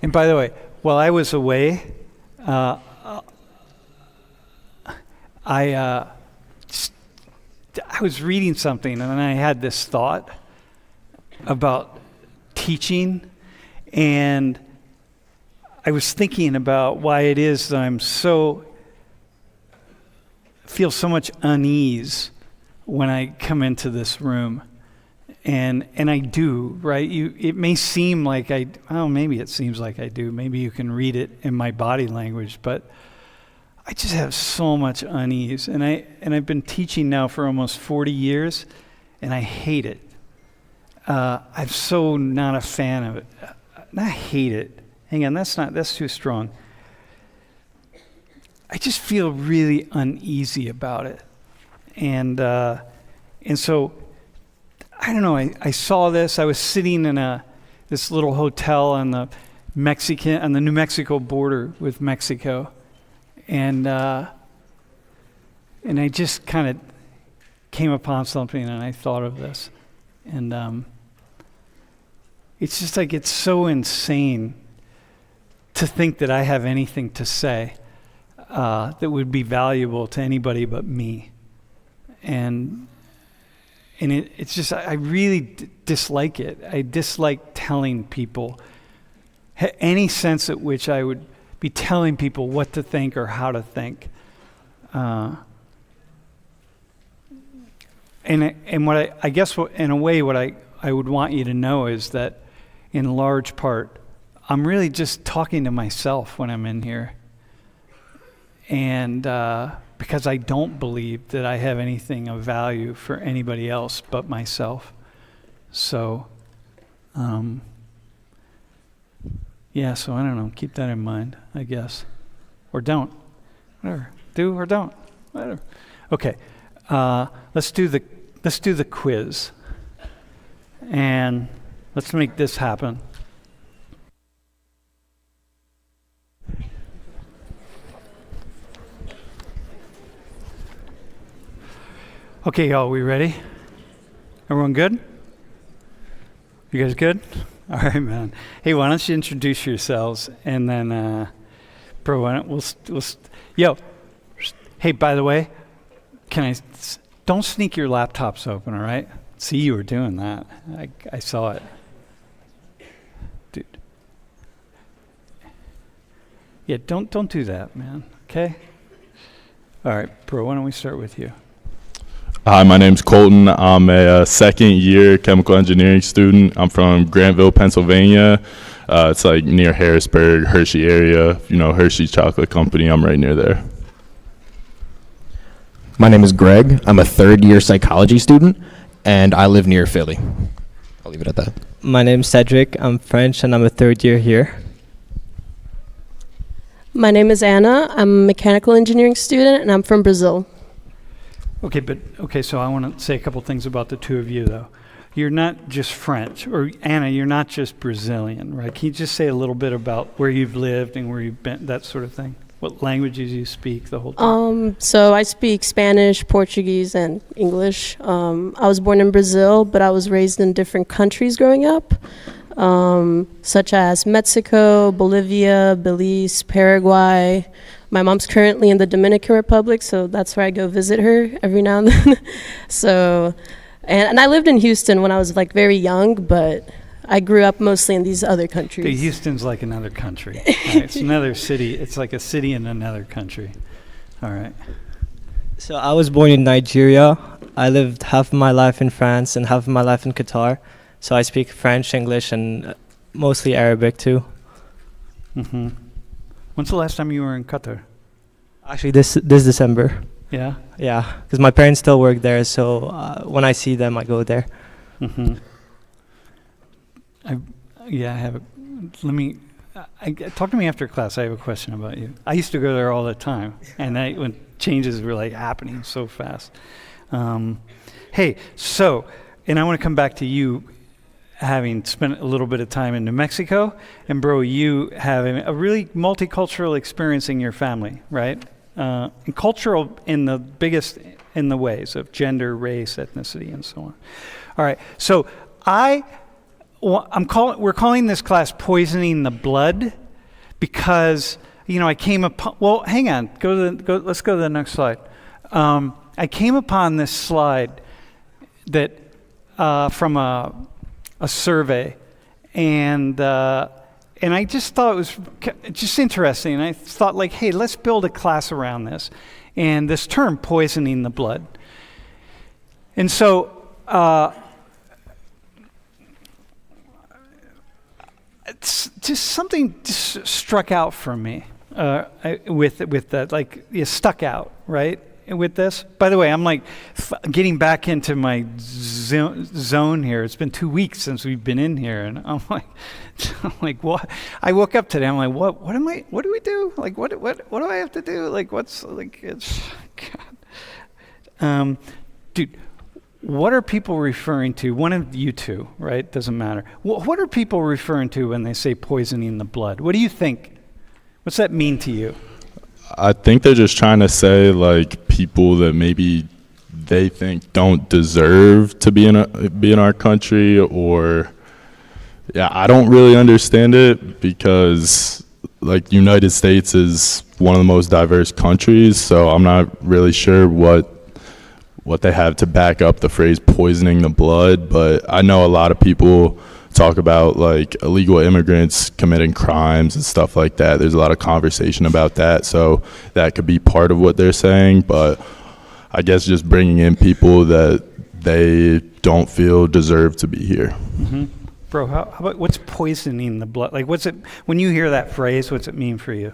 And by the way, while I was away, I was reading something, and then I had this thought about teaching, and I was thinking about why it is that feel so much unease when I come into this room. And I do, right? It may seem like maybe it seems like I do. Maybe you can read it in my body language, but I just have so much unease. And I've been teaching now for almost 40 years, and I hate it. I'm so not a fan of it. I hate it. Hang on, that's too strong. I just feel really uneasy about it. And so I don't know, I saw this. I was sitting in this little hotel on the New Mexico border with Mexico. And I just kind of came upon something, and I thought of this. And it's just like, it's so insane to think that I have anything to say that would be valuable to anybody but me. And it's just, I really dislike it. I dislike telling people any sense at which I would be telling people what to think or how to think. And what I guess in a way what I would want you to know is that in large part, I'm really just talking to myself when I'm in here. And because I don't believe that I have anything of value for anybody else but myself. So, so I don't know, keep that in mind, I guess. Or don't, whatever, do or don't, whatever. Okay, let's do the quiz. And let's make this happen. Okay, y'all, we ready? Everyone good? You guys good? All right, man. Hey, why don't you introduce yourselves, and then, bro, why don't yo, hey, by the way, don't sneak your laptops open, all right? See, you were doing that. I saw it. Dude. Yeah, don't do that, man, okay? All right, bro, why don't we start with you? Hi, my name's Colton. I'm a second-year chemical engineering student. I'm from Grantville, Pennsylvania. It's like near Harrisburg, Hershey area. Hershey Chocolate Company. I'm right near there. My name is Greg. I'm a third-year psychology student, and I live near Philly. I'll leave it at that. My name's Cedric. I'm French, and I'm a third year here. My name is Anna. I'm a mechanical engineering student, and I'm from Brazil. Okay, so I want to say a couple things about the two of you, though. You're not just French, or Anna, you're not just Brazilian, right? Can you just say a little bit about where you've lived and where you've been, that sort of thing? What languages you speak, the whole thing? So I speak Spanish, Portuguese, and English. I was born in Brazil, but I was raised in different countries growing up, such as Mexico, Bolivia, Belize, Paraguay. My mom's currently in the Dominican Republic, so that's where I go visit her every now and then. And I lived in Houston when I was like very young, but I grew up mostly in these other countries. Houston's like another country. Right? It's another city. It's like a city in another country. All right. So I was born in Nigeria. I lived half of my life in France and half of my life in Qatar. So I speak French, English, and mostly Arabic too. Mm-hmm. When's the last time you were in Qatar? Actually, this December. Yeah? Yeah, because my parents still work there, so when I see them, I go there. Mm-hmm. I have talk to me after class. I have a question about you. I used to go there all the time, and when changes were like happening so fast. Hey, so, and I want to come back to you having spent a little bit of time in New Mexico, and bro, you having a really multicultural experience in your family, right? And cultural in the ways of gender, race, ethnicity, and so on. All right, so we're calling this class Poisoning the Blood because, I came upon, well, hang on, let's go to the next slide. I came upon this slide that from a survey, and I just thought it was just interesting. And I thought, like, hey, let's build a class around this, and this term, poisoning the blood. And so, it's just something just struck out for me with that, like, it stuck out, right? With this. By the way, I'm like getting back into my zone here. It's been 2 weeks since we've been in here, and I'm like, what? I woke up today. I'm like, what do we do? Like, what do I have to do? Like, what's like? It's God, dude. What are people referring to? One of you two, right? Doesn't matter. What are people referring to when they say poisoning the blood? What do you think? What's that mean to you? I think they're just trying to say, like, people that maybe they think don't deserve to be in our country, or I don't really understand it because, like, United States is one of the most diverse countries, so I'm not really sure what they have to back up the phrase poisoning the blood. But I know a lot of people talk about, like, illegal immigrants committing crimes and stuff like that. There's a lot of conversation about that, so that could be part of what they're saying. But I guess just bringing in people that they don't feel deserve to be here. Mm-hmm. Bro, how about what's poisoning the blood? Like, what's it, when you hear that phrase, what's it mean for you?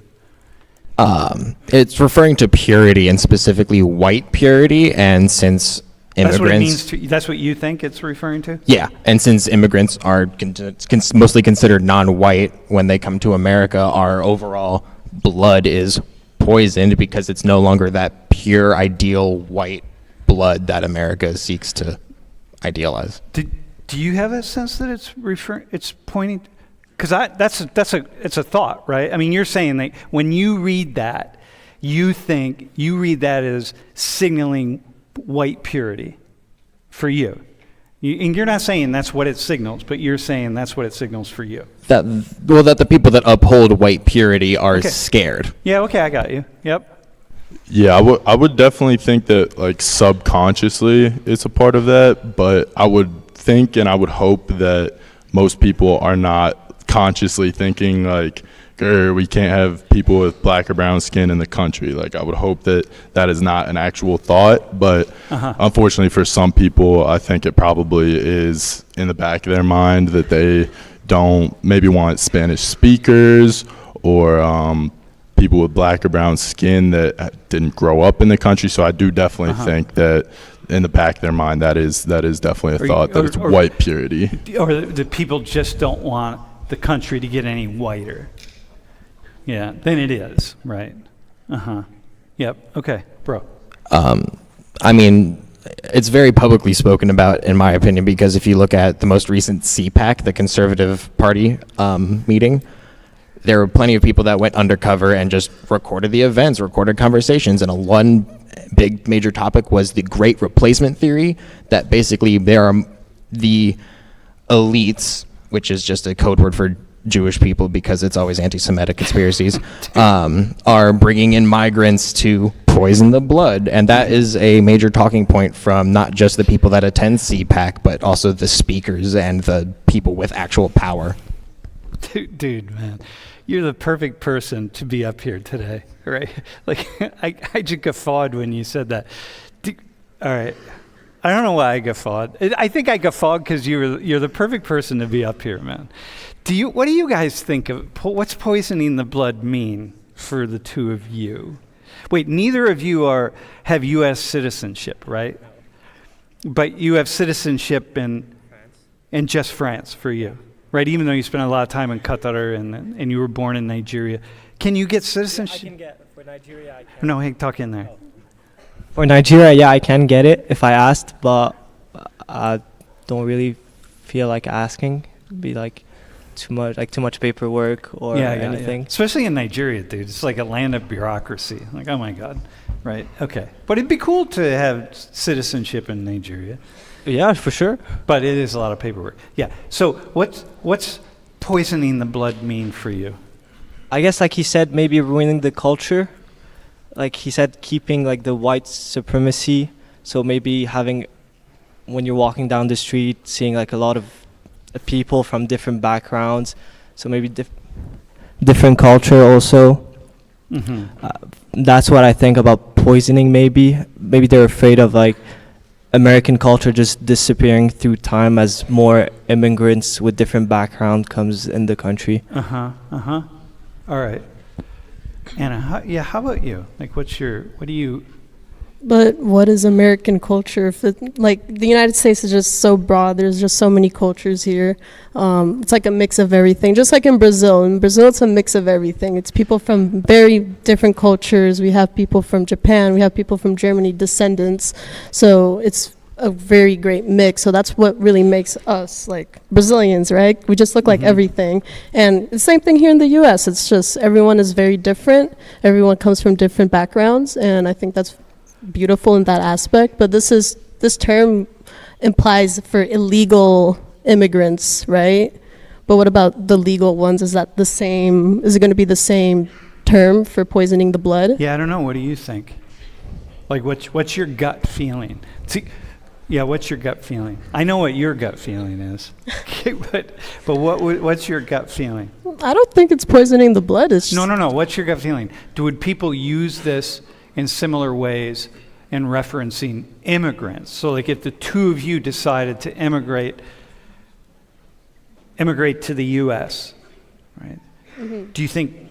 It's referring to purity, and specifically white purity, and since immigrants... That's what it means that's what you think it's referring to? Yeah, and since immigrants are mostly considered non-white when they come to America, our overall blood is poisoned because it's no longer that pure, ideal white blood that America seeks to idealize. Do you have a sense that it's pointing... Because it's a thought, right? I mean, you're saying that when you read that, you read that as signaling white purity for you. And you're not saying that's what it signals, but you're saying that's what it signals for you. That the people that uphold white purity are scared. Yeah, okay, I got you. Yep. Yeah, I would definitely think that, like, subconsciously it's a part of that, but I would think and I would hope that most people are not consciously thinking, like, we can't have people with black or brown skin in the country. Like, I would hope that is not an actual thought, but unfortunately for some people, I think it probably is in the back of their mind that they don't maybe want Spanish speakers or people with black or brown skin that didn't grow up in the country. So I do definitely think that in the back of their mind, that is definitely a thought, that it's white purity. Or the people just don't want the country to get any whiter. Yeah, then it is, right? Yep, okay, bro. I mean, it's very publicly spoken about, in my opinion, because if you look at the most recent CPAC, the Conservative Party meeting, there were plenty of people that went undercover and just recorded the events, recorded conversations, and one big major topic was the Great Replacement Theory, that basically there are the elites, which is just a code word for Jewish people because it's always anti-Semitic conspiracies, are bringing in migrants to poison the blood. And that is a major talking point from not just the people that attend CPAC, but also the speakers and the people with actual power. Dude, man, you're the perfect person to be up here today, right? Like, I just guffawed when you said that. All right. I don't know why I guffawed. I think I guffawed because you're the perfect person to be up here, man. What do you guys think of what's poisoning the blood mean for the two of you? Wait, neither of you have U.S. citizenship, right? But you have citizenship in just France for you, right? Even though you spent a lot of time in Qatar and you were born in Nigeria, can you get citizenship? I can get for Nigeria. I can. No, hey, talk in there. For Nigeria, yeah, I can get it if I asked, but I don't really feel like asking. It'd be like too much paperwork or anything. Yeah. Especially in Nigeria, dude. It's like a land of bureaucracy. Like, oh my God. Right. Okay. But it'd be cool to have citizenship in Nigeria. Yeah, for sure. But it is a lot of paperwork. Yeah. So what's poisoning the blood mean for you? I guess like he said, maybe ruining the culture. Like he said, keeping like the white supremacy. So maybe having, when you're walking down the street, seeing like a lot of people from different backgrounds. So maybe different culture also. Mm-hmm. That's what I think about poisoning. Maybe they're afraid of like American culture just disappearing through time as more immigrants with different background comes in the country. All right. Anna, how about you? Like, what do you? But what is American culture? If like the United States is just so broad, there's just so many cultures here. It's like a mix of everything. Just like in Brazil. In Brazil, it's a mix of everything. It's people from very different cultures. We have people from Japan. We have people from Germany, descendants. So it's a very great mix. So that's what really makes us like Brazilians, right? We just look like everything. And the same thing here in the U.S. It's just everyone is very different. Everyone comes from different backgrounds. And I think that's beautiful in that aspect, but this term implies for illegal immigrants, right? But what about the legal ones? Is that the same? Is it going to be the same term for poisoning the blood? Yeah, I don't know. What do you think? Like, what's your gut feeling? What's your gut feeling? I know what your gut feeling is, but what's your gut feeling? I don't think it's poisoning the blood. It's just No. What's your gut feeling? Would people use this in similar ways in referencing immigrants? So like if the two of you decided to immigrate to the U.S., right? Mm-hmm. Do you think,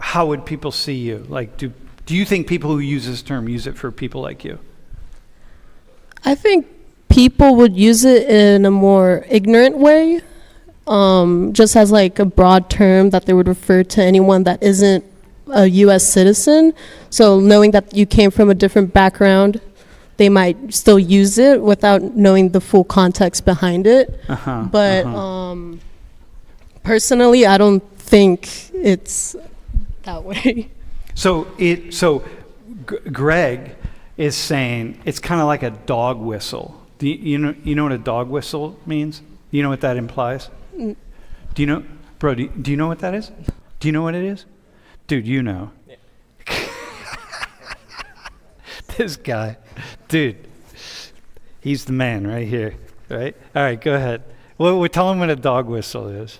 how would people see you? Like, do you think people who use this term use it for people like you? I think people would use it in a more ignorant way, just as like a broad term that they would refer to anyone that isn't a U.S. citizen. So knowing that you came from a different background, they might still use it without knowing the full context behind it. Personally, I don't think it's that way. So Greg is saying it's kind of like a dog whistle. Do you know what a dog whistle means? Do you know what that implies? Do you know, bro? Do you know what that is? Do you know what it is? Dude, you know. Yeah. This guy, dude, he's the man right here, right? All right, go ahead. Well, we're telling what a dog whistle is.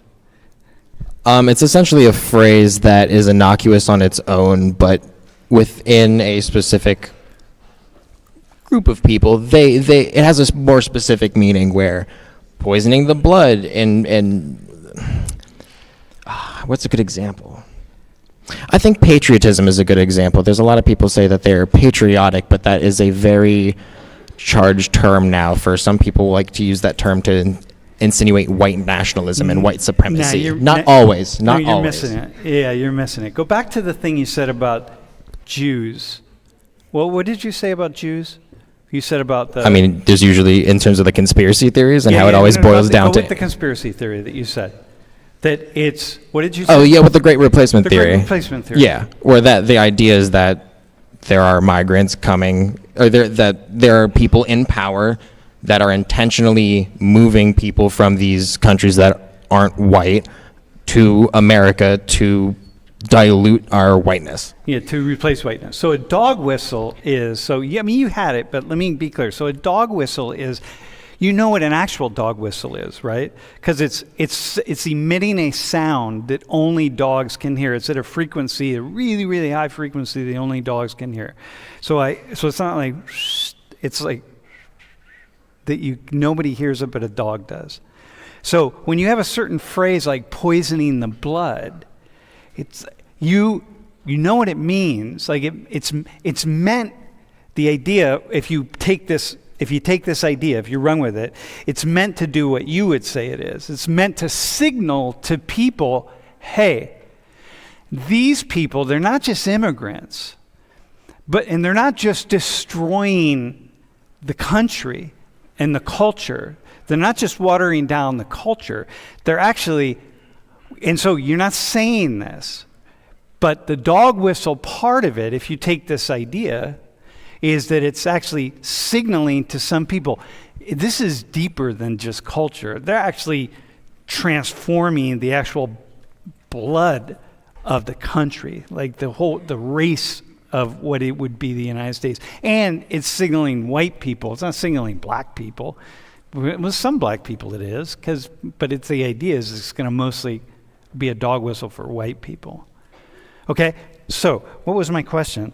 It's essentially a phrase that is innocuous on its own, but within a specific group of people, it has a more specific meaning where poisoning the blood and what's a good example? I think patriotism is a good example. There's a lot of people say that they're patriotic, but that is a very charged term now. For some people like to use that term to insinuate white nationalism and white supremacy. Not always. You're missing it. Yeah, you're missing it. Go back to the thing you said about Jews. Well, what did you say about Jews? You said about the... I mean, there's usually, in terms of the conspiracy theories and how it always boils down to... Go with the conspiracy theory that you said. That it's, what did you say? Oh, yeah, with the Great Replacement Theory. The Great Replacement Theory. Yeah, where the idea is that there are migrants coming, or that there are people in power that are intentionally moving people from these countries that aren't white to America to dilute our whiteness. Yeah, to replace whiteness. So a dog whistle is, you had it, but let me be clear. So a dog whistle is, you know what an actual dog whistle is, right? Because it's emitting a sound that only dogs can hear. It's at a frequency, a really, really high frequency that only dogs can hear. So it's not like, it's like that nobody hears it, but a dog does. So when you have a certain phrase like poisoning the blood, it's you know what it means. Like it's meant, the idea, if you take this idea, if you run with it, it's meant to do what you would say it is. It's meant to signal to people, hey, these people, they're not just immigrants, and they're not just destroying the country and the culture. They're not just watering down the culture. They're actually, and so you're not saying this, but the dog whistle part of it, if you take this idea, is that it's actually signaling to some people, this is deeper than just culture. They're actually transforming the actual blood of the country, like the race of what it would be the United States. And it's signaling white people. It's not signaling black people. With some black people it is, but it's the idea is it's going to mostly be a dog whistle for white people. Okay, so what was my question?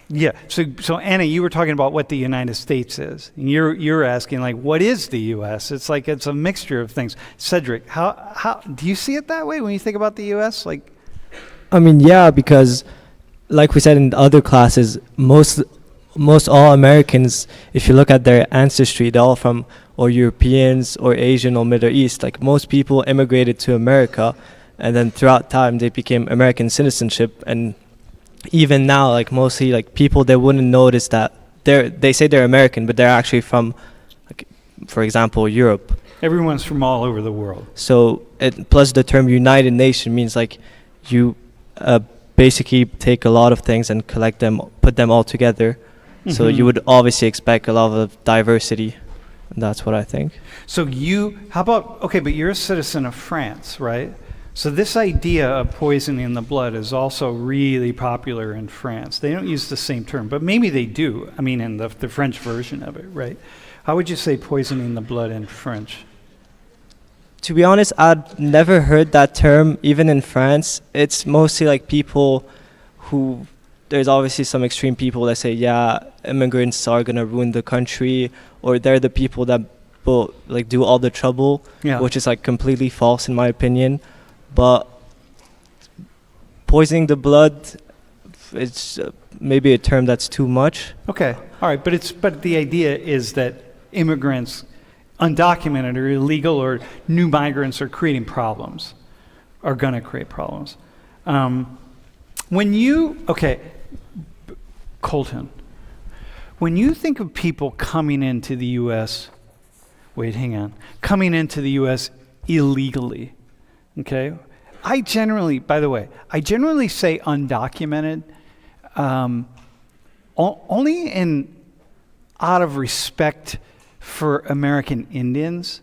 Yeah, so Anna, you were talking about what the United States is. And you're asking, like, what is the U.S.? It's like it's a mixture of things. Cedric, how do you see it that way when you think about the U.S.? Like, I mean, yeah, because like we said in the other classes, most all Americans, if you look at their ancestry, they're all from or Europeans or Asian or Middle East. Like most people immigrated to America, and then throughout time they became American citizenship. And even now, like mostly like people, they wouldn't notice that they say they're American, but they're actually from, like, for example, Europe. everyone's from all over the world. So plus the term United Nation means like you basically take a lot of things and collect them, put them all together. So you would obviously expect a lot of diversity. And that's what I think. So but you're a citizen of France, right? So this idea of poisoning the blood is also really popular in France. They don't use the same term, but maybe they do. I mean, in the French version of it, right? How would you say poisoning the blood in French? To be honest, I'd never heard that term, even in France. It's mostly like people who, there's obviously some extreme people that say, yeah, immigrants are going to ruin the country, or they're the people that will like do all the trouble, which is like completely false in my opinion. But poisoning the blood, it's maybe a term that's too much. Okay, all right, but the idea is that immigrants, undocumented or illegal or new migrants, are creating problems, are going to create problems. Colton, when you think of people coming into the U.S., coming into the U.S. illegally, okay? I generally say undocumented, only out of respect for American Indians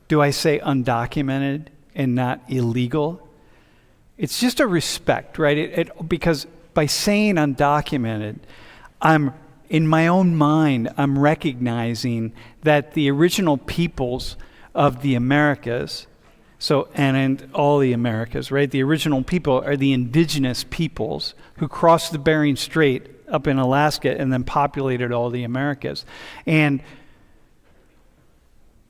do I say undocumented and not illegal. It's just a respect, right? Because by saying undocumented, in my own mind, I'm recognizing that the original peoples of the Americas, and all the Americas, right? The original people are the indigenous peoples who crossed the Bering Strait up in Alaska and then populated all the Americas. And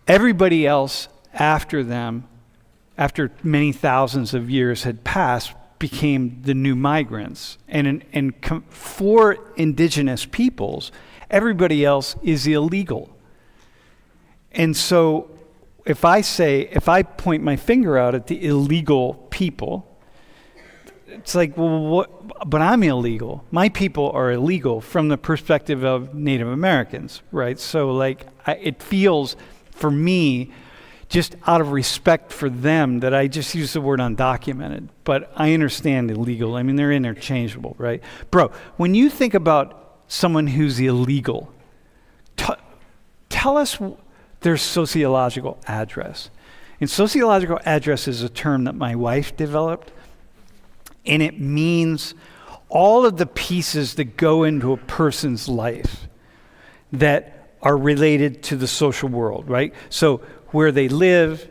everybody else after them, after many thousands of years had passed, became the new migrants. And for indigenous peoples, everybody else is illegal. And so if I point my finger out at the illegal people, it's like, well, what? But I'm illegal. My people are illegal from the perspective of Native Americans, right? So like, it feels for me, just out of respect for them, that I just use the word undocumented. But I understand illegal. I mean, they're interchangeable, right? Bro, when you think about someone who's illegal, tell us their sociological address. And sociological address is a term that my wife developed, and it means all of the pieces that go into a person's life that are related to the social world, right? So where they live,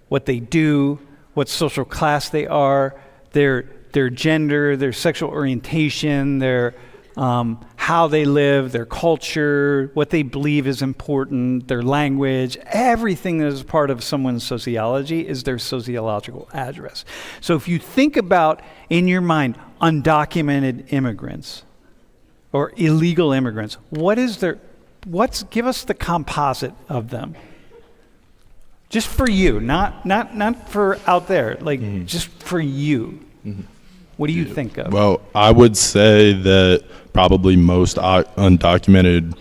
what they do, what social class they are, their gender, their sexual orientation, their how they live, their culture, what they believe is important, their language, everything that is part of someone's sociology is their sociological address. So if you think about, in your mind, undocumented immigrants or illegal immigrants, give us the composite of them. Just for you, not for out there, like just for you. Mm-hmm. What do you think of? Well, I would say that probably most undocumented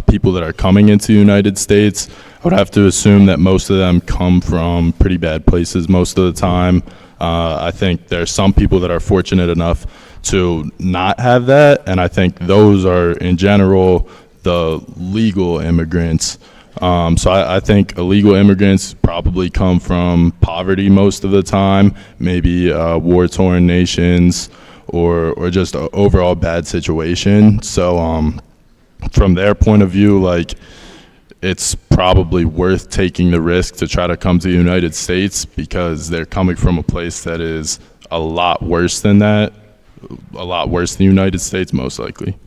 people that are coming into the United States, I would have to assume that most of them come from pretty bad places most of the time. I think there's some people that are fortunate enough to not have that, and I think those are, in general, the legal immigrants. So I think illegal immigrants probably come from poverty most of the time, maybe war-torn nations, or just an overall bad situation. So from their point of view, like, it's probably worth taking the risk to try to come to the United States because they're coming from a place that is a lot worse than that, a lot worse than the United States, most likely.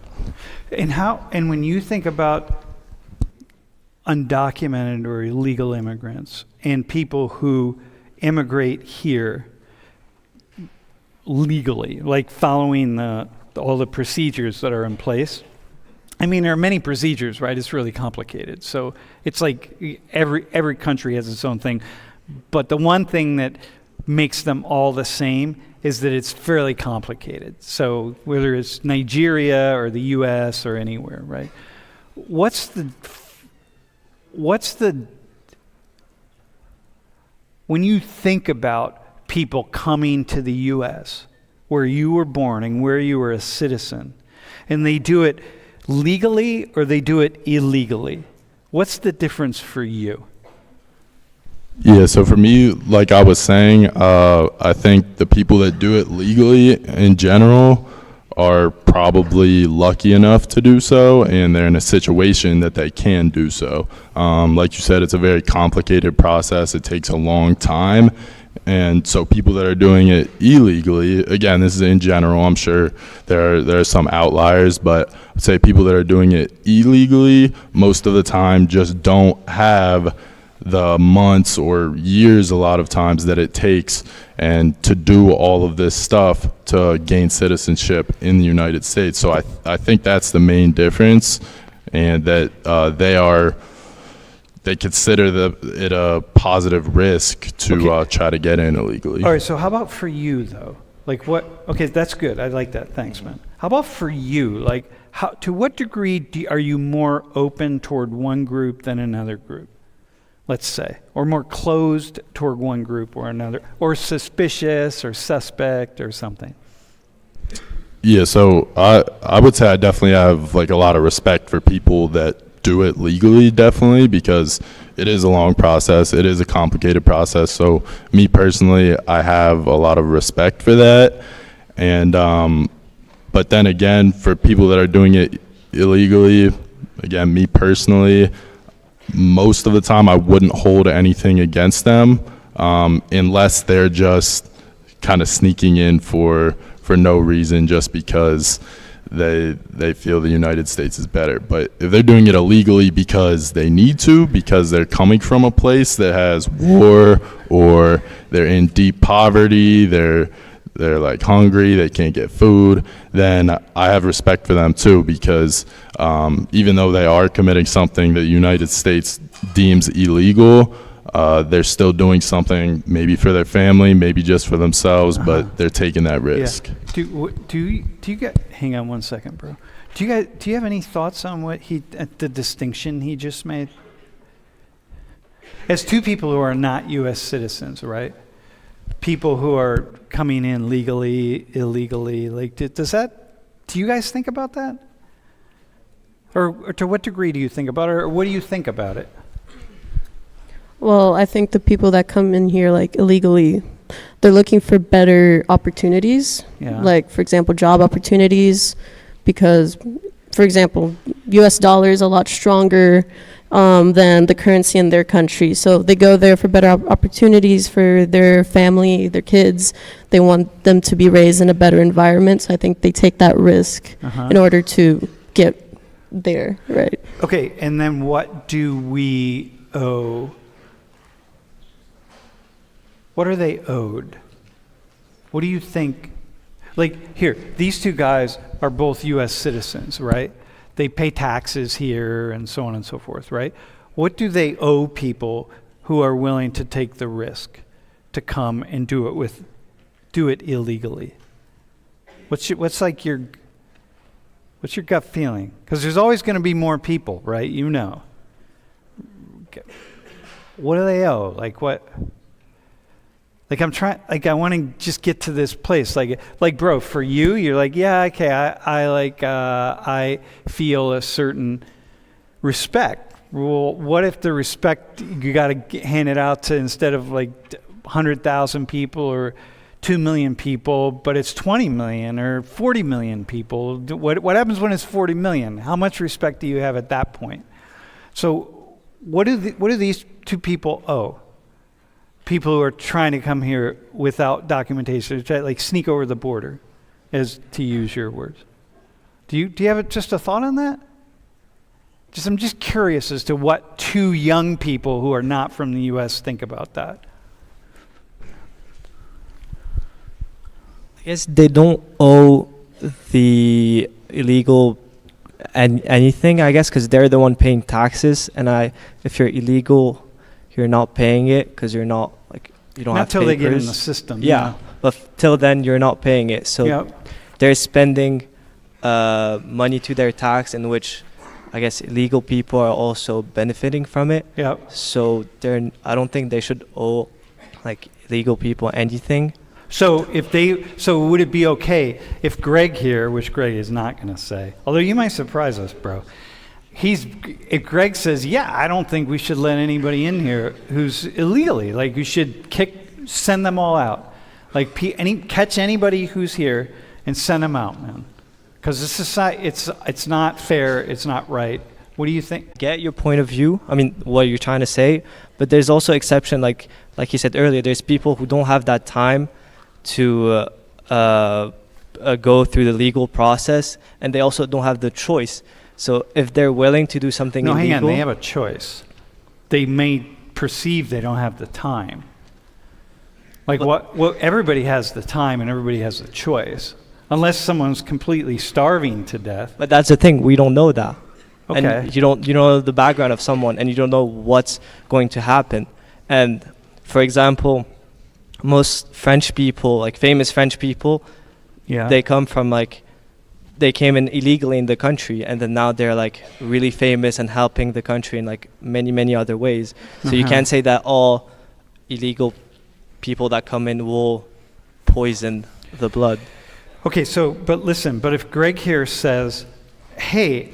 And when you think about undocumented or illegal immigrants and people who immigrate here legally, like following all the procedures that are in place. I mean, there are many procedures, right? It's really complicated. So it's like every country has its own thing. But the one thing that makes them all the same is that it's fairly complicated. So whether it's Nigeria or the US or anywhere, right? When you think about people coming to the US, where you were born and where you were a citizen, and they do it legally or they do it illegally, what's the difference for you? Yeah, so for me, like I was saying, I think the people that do it legally in general are probably lucky enough to do so, and they're in a situation that they can do so. Like you said, it's a very complicated process. It takes a long time. And so people that are doing it illegally, again, this is in general, I'm sure there are some outliers, but I'd say people that are doing it illegally most of the time just don't have the months or years a lot of times that it takes and to do all of this stuff to gain citizenship in the United States. So I think that's the main difference, and that they consider it a positive risk to try to get in illegally. All right, so how about for you, though? Like okay, that's good. I like that. Thanks, man. How about for you? Like, to what degree are you more open toward one group than another group, let's say, or more closed toward one group or another, or suspicious or suspect or something? Yeah, so I would say I definitely have like a lot of respect for people that do it legally, definitely, because it is a long process. It is a complicated process. So me personally, I have a lot of respect for that. And but then again, for people that are doing it illegally, again, me personally, most of the time I wouldn't hold anything against them unless they're just kind of sneaking in for no reason, just because they feel the United States is better. But if they're doing it illegally because they need to, because they're coming from a place that has war, or they're in deep poverty, they're like hungry, they can't get food, then I have respect for them too, because even though they are committing something that the United States deems illegal, they're still doing something maybe for their family, maybe just for themselves, but they're taking that risk. Yeah. Do you get? Hang on one second, bro. Do you have any thoughts on the distinction he just made? As two people who are not U.S. citizens, right? People who are coming in legally, illegally. Like, do you guys think about that? Or to what degree do you think about it? Or what do you think about it? Well, I think the people that come in here like illegally, they're looking for better opportunities. Yeah. Like, for example, job opportunities, because, for example, US dollar is a lot stronger than the currency in their country. So they go there for better opportunities for their family, their kids. They want them to be raised in a better environment. So I think they take that risk in order to get there, right? Okay, and then what do we owe? What are they owed? What do you think? Like, here, these two guys are both U.S. citizens, right? They pay taxes here and so on and so forth, right? What do they owe people who are willing to take the risk to come and do it illegally? What's your gut feeling? Because there's always going to be more people, right? You know. What do they owe? Like what? Like I want to just get to this place. Like bro, for you, you're like, yeah, okay, I feel a certain respect, rule, what if the respect, you got to hand it out to, instead of like 100,000 people or 2 million people, but it's 20 million or 40 million people? What happens when it's 40 million? How much respect do you have at that point? So what do these two people owe? People who are trying to come here without documentation, try to like sneak over the border, as to use your words. Do you have just a thought on that? I'm just curious as to what two young people who are not from the U.S. think about that. I guess they don't owe the illegal anything, I guess, because they're the one paying taxes. And if you're illegal, you're not paying it because you're not, like, you don't have papers. Not till they get in the system. Yeah, but till then you're not paying it. So they're spending money to their tax, in which I guess illegal people are also benefiting from it. Yeah. So I don't think they should owe like illegal people anything. So would it be okay if Greg here, which Greg is not going to say, although you might surprise us, bro. If Greg says, yeah, I don't think we should let anybody in here who's illegally, like, you should send them all out. Like, catch anybody who's here and send them out, man. Because this society, it's not fair, it's not right. What do you think? Get your point of view. I mean, what you're trying to say, but there's also exception. Like you said earlier, there's people who don't have that time to go through the legal process, and they also don't have the choice. So if they're willing to do something illegal, hang on, they have a choice. They may perceive they don't have the time. Like, everybody has the time and everybody has the choice. Unless someone's completely starving to death. But that's the thing, we don't know that. Okay. And you don't know the background of someone, and you don't know what's going to happen. And for example, most French people, like famous French people, they come from they came in illegally in the country, and then now they're like really famous and helping the country in like many, many other ways. So you can't say that all illegal people that come in will poison the blood. Okay, but if Greg here says, hey,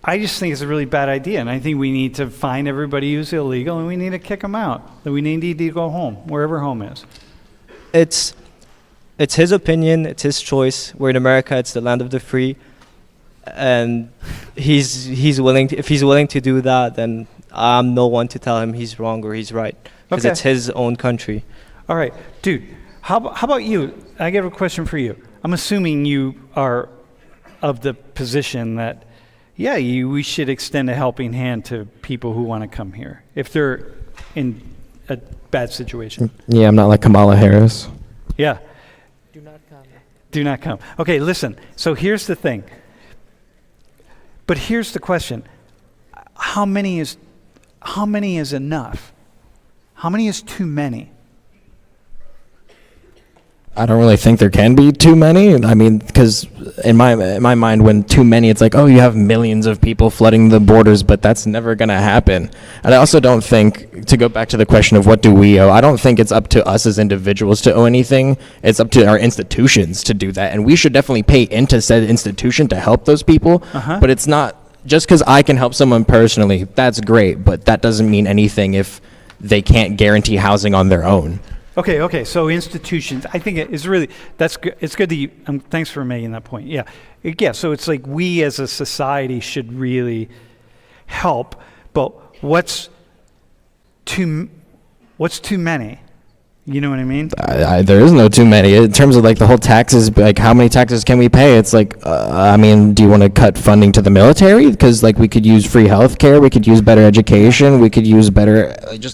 I just think it's a really bad idea, and I think we need to find everybody who's illegal, and we need to kick them out, that we need to go home, wherever home is. It's his opinion, it's his choice. We're in America, it's the land of the free, and he's willing to, if he's willing to do that, then I'm no one to tell him he's wrong or he's right, because it's his own country. All right, dude, how about you? I have a question for you. I'm assuming you are of the position that, we should extend a helping hand to people who want to come here if they're in a bad situation. Yeah, I'm not like Kamala Harris. Yeah. Do not come. Do not come. Okay, listen. So here's the thing. But here's the question. How many is enough? How many is too many? I don't really think there can be too many. I mean, because in my mind, when too many, it's like, oh, you have millions of people flooding the borders, but that's never going to happen. And I also don't think, to go back to the question of what do we owe, I don't think it's up to us as individuals to owe anything. It's up to our institutions to do that. And we should definitely pay into said institution to help those people. But it's not, just because I can help someone personally, that's great, but that doesn't mean anything if they can't guarantee housing on their own. Okay. So institutions, I think it's really, that's good. It's good that you, thanks for making that point. Yeah. So it's like we as a society should really help, but what's too many? You know what I mean? There is no too many. In terms of like the whole taxes, like how many taxes can we pay? It's like, I mean, do you want to cut funding to the military? Because like we could use free health care, we could use better education, we could use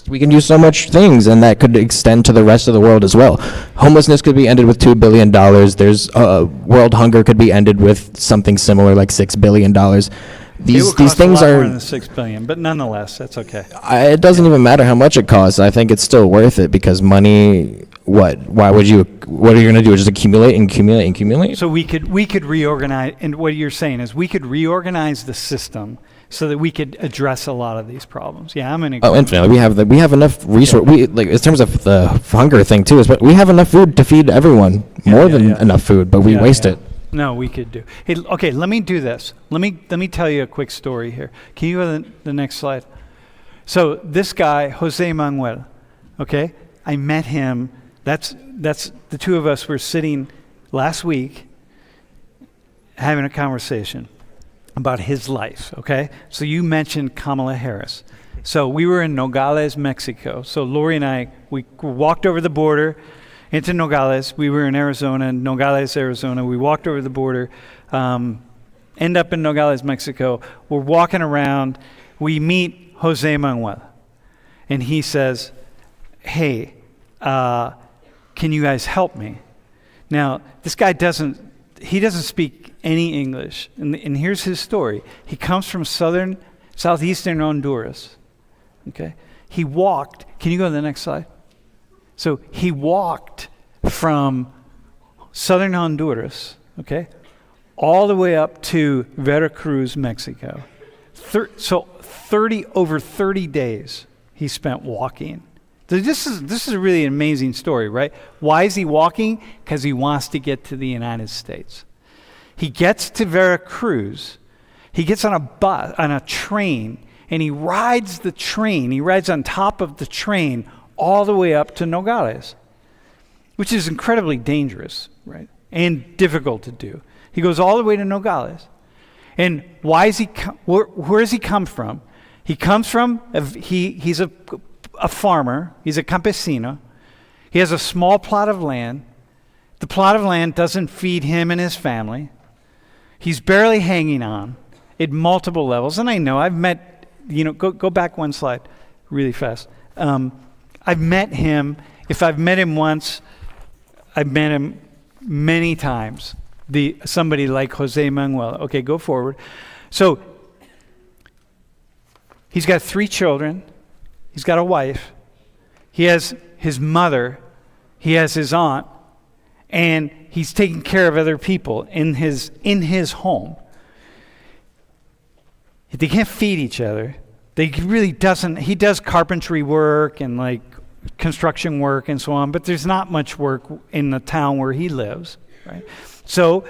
we can use so much things, and that could extend to the rest of the world as well. Homelessness could be ended with $2 billion. There's world hunger could be ended with something similar, like $6 billion. These things are more than $6 billion, but nonetheless, that's okay. It doesn't even matter how much it costs. I think it's still worth it because money. What are you going to do? Just accumulate? So we could reorganize, and what you're saying is we could reorganize the system so that we could address a lot of these problems. Yeah, I'm in agreement. Oh, infinitely. We have enough resource. We like in terms of the hunger thing too. But we have enough food to feed everyone. More than enough food, but we waste it. No, we could do. Hey, okay, let me do this. Let me tell you a quick story here. Can you go to the next slide? So this guy, Jose Manuel, okay, I met him. That's the two of us were sitting last week having a conversation about his life, okay? So you mentioned Kamala Harris. So we were in Nogales, Mexico. So Lori and I, we walked over the border into Nogales. We were in Arizona, Nogales, Arizona. We walked over the border, end up in Nogales, Mexico. We're walking around. We meet Jose Manuel. And he says, hey, can you guys help me? Now, this guy doesn't speak any English. And here's his story. He comes from southeastern Honduras. Okay? He walked. Can you go to the next slide? So he walked from southern Honduras, okay, all the way up to Veracruz, Mexico. So over 30 days he spent walking. So this is a really amazing story, right? Why is he walking? Because he wants to get to the United States. He gets to Veracruz. He gets on a train, and he rides the train. He rides on top of the train all the way up to Nogales, which is incredibly dangerous, right? And difficult to do. He goes all the way to Nogales. And why is where does he come from? He comes from, he's a farmer. He's a campesino. He has a small plot of land. The plot of land doesn't feed him and his family. He's barely hanging on at multiple levels. And I know I've met, go back one slide really fast. I've met him. If I've met him once, I've met him many times. Somebody like Jose Manuel. Okay, go forward. So he's got 3 children. He's got a wife. He has his mother. He has his aunt. And he's taking care of other people in his home. They can't feed each other. He does carpentry work and like construction work and so on, but there's not much work in the town where he lives, right? So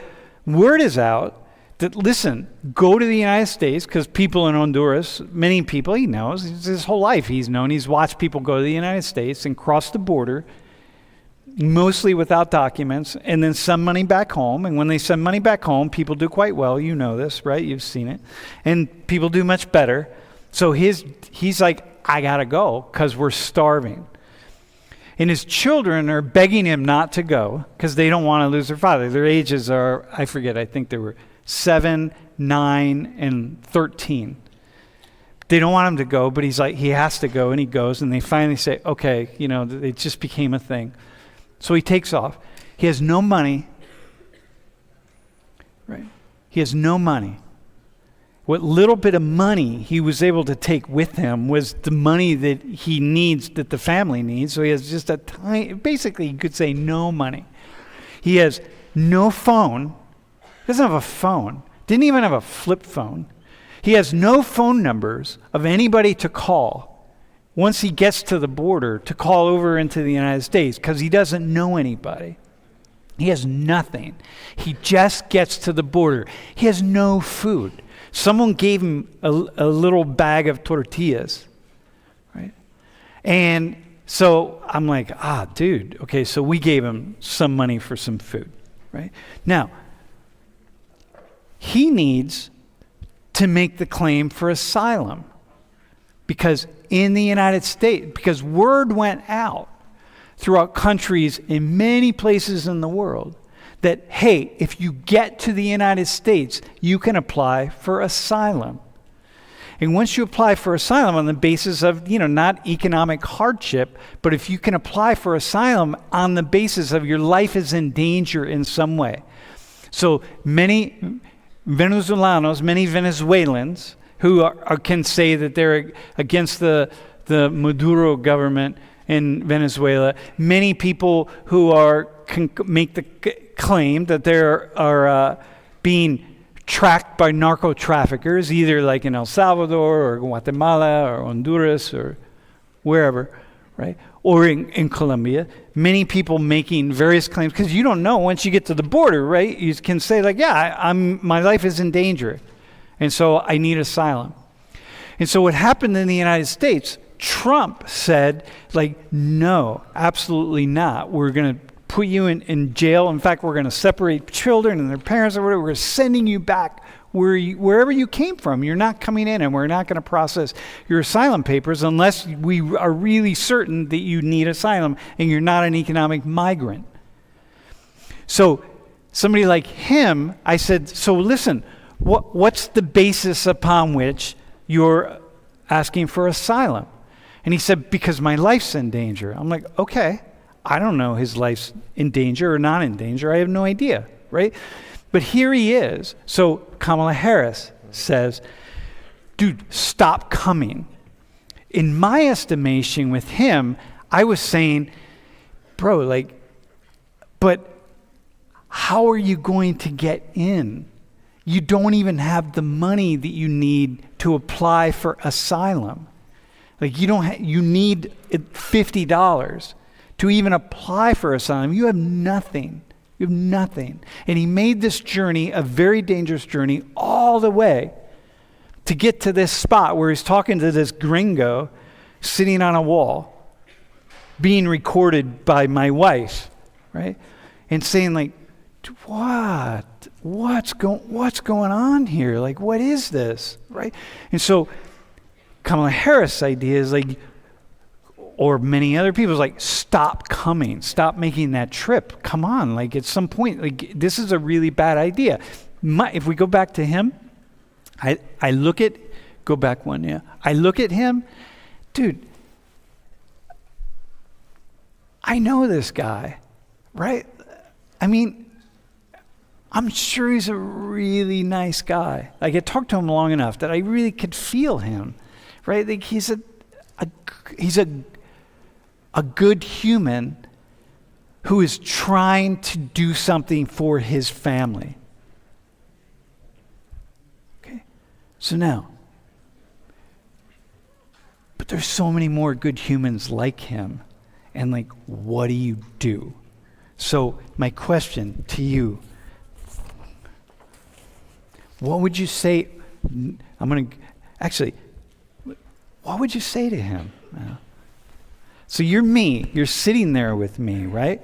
word is out that, listen, go to the United States, because people in Honduras, many people he knows, his whole life he's watched people go to the United States and cross the border, mostly without documents, and then send money back home. And when they send money back home, people do quite well. You know this, right? You've seen it. And people do much better. So he's like, I got to go because we're starving. And his children are begging him not to go because they don't want to lose their father. Their ages are, I forget, I think they were 7, 9, and 13. They don't want him to go, but he's like, he has to go, and he goes. And they finally say, okay, it just became a thing. So he takes off. He has no money, right? He has no money. What little bit of money he was able to take with him was the money that he needs, that the family needs. So he has just basically you could say no money. He has no phone. He doesn't have a phone. Didn't even have a flip phone. He has no phone numbers of anybody to call once he gets to the border to call over into the United States, because he doesn't know anybody. He has nothing. He just gets to the border. He has no food. Someone gave him a little bag of tortillas, right? And so I'm like, dude, okay, so we gave him some money for some food, right? Now, he needs to make the claim for asylum, because in the United States, because word went out throughout countries in many places in the world that, hey, if you get to the United States, you can apply for asylum. And once you apply for asylum on the basis of, not economic hardship, but if you can apply for asylum on the basis of your life is in danger in some way. So many Venezolanos, many Venezuelans who can say that they're against the Maduro government in Venezuela, many people who can make the claim that they are being tracked by narco traffickers, either like in El Salvador or Guatemala or Honduras or wherever, right? Or in Colombia. Many people making various claims, because you don't know once you get to the border, right? You can say like, yeah, my life is in danger, and so I need asylum. And so what happened in the United States, Trump said, like, no, absolutely not. We're going to put you in jail. In fact, we're going to separate children and their parents or whatever. We're sending you back wherever you came from. You're not coming in, and we're not going to process your asylum papers unless we are really certain that you need asylum and you're not an economic migrant. So somebody like him, I said, so listen, what's the basis upon which you're asking for asylum? And he said, because my life's in danger. I'm like, okay, I don't know his life's in danger or not in danger. I have no idea, right? But here he is. So Kamala Harris says, dude, stop coming. In my estimation with him, I was saying, bro, like, but how are you going to get in? You don't even have the money that you need to apply for asylum. Like, you need $50 to even apply for asylum. You have nothing. You have nothing. And he made this journey, a very dangerous journey, all the way to get to this spot where he's talking to this gringo sitting on a wall, being recorded by my wife, right? And saying, like, what's going on here? Like, what is this, right? And so Kamala Harris' idea is like, or many other people's like, stop coming, stop making that trip. Come on, like at some point, like this is a really bad idea. If we go back to him, I look at, go back one, yeah. I look at him, dude, I know this guy, right? I mean, I'm sure he's a really nice guy. Like I talked to him long enough that I really could feel him, right? Like he's a good human who is trying to do something for his family. Okay? So now, but there's so many more good humans like him. And like, what do you do? So my question to you, what would you say? What would you say to him? So you're sitting there with me, right?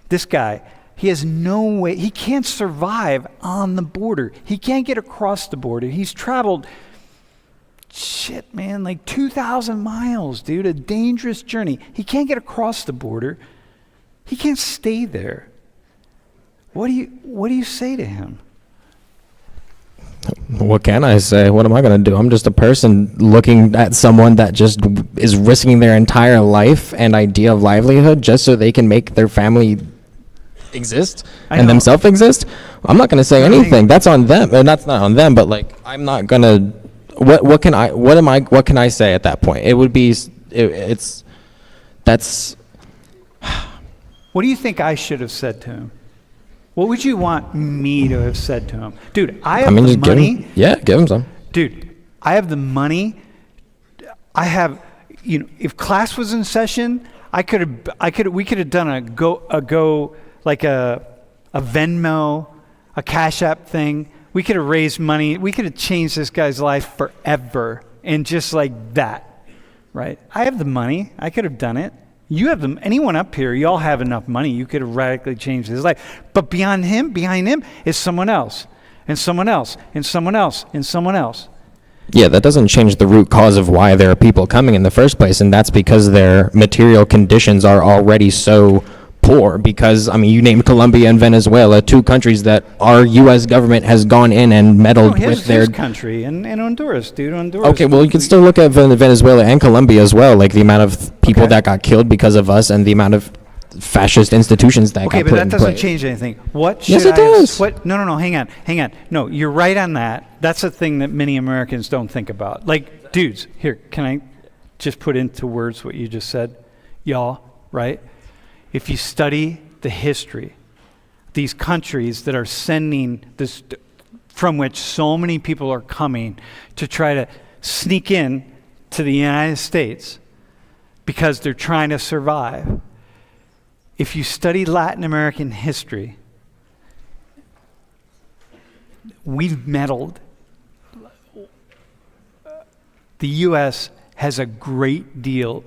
This guy, he has no way, he can't survive on the border. He can't get across the border. He's traveled, shit, man, like 2,000 miles, dude, a dangerous journey. He can't get across the border. He can't stay there. What do you say to him? What can I say? What am I going to do? I'm just a person looking at someone that just is risking their entire life and idea of livelihood just so they can make their family exist and themselves exist. I'm not going to say anything. That's on them. And that's not on them, but like I'm not going to what can I say at that point? It would be that's What do you think I should have said to him? What would you want me to have said to him? Dude, I have the money. Give him some. Dude, I have the money. I have, if class was in session, we could have done a Venmo, a Cash App thing. We could have raised money. We could have changed this guy's life forever. And just like that, right? I have the money. I could have done it. You have anyone up here, you all have enough money. You could have radically changed his life. But behind him is someone else, and someone else, and someone else, and someone else. Yeah, that doesn't change the root cause of why there are people coming in the first place, and that's because their material conditions are already so poor. Because, I mean, you named Colombia and Venezuela, two countries that our U.S. government has gone in and meddled with their... his country, and Honduras, dude, Honduras. Okay, well, you can still look at Venezuela and Colombia as well, like the amount of people that got killed because of us and the amount of fascist institutions that got put in place. Okay, but that doesn't change anything. Yes, it does. No, hang on. No, you're right on that. That's a thing that many Americans don't think about. Like, dudes, here, can I just put into words what you just said? Y'all, right? If you study the history, these countries that are sending this, from which so many people are coming to try to sneak in to the United States because they're trying to survive. If you study Latin American history, we've meddled the U.S. has a great deal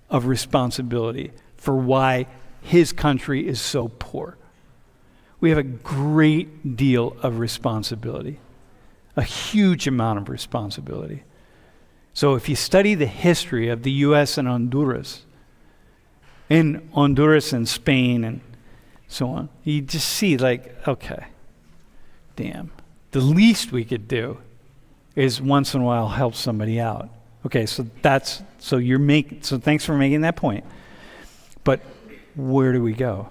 of responsibility for why his country is so poor. We have a great deal of responsibility, a huge amount of responsibility. So if you study the history of the U.S. and Honduras and Spain and so on, you just see like, okay, damn, the least we could do is once in a while help somebody out. Okay, so thanks for making that point. But where do we go?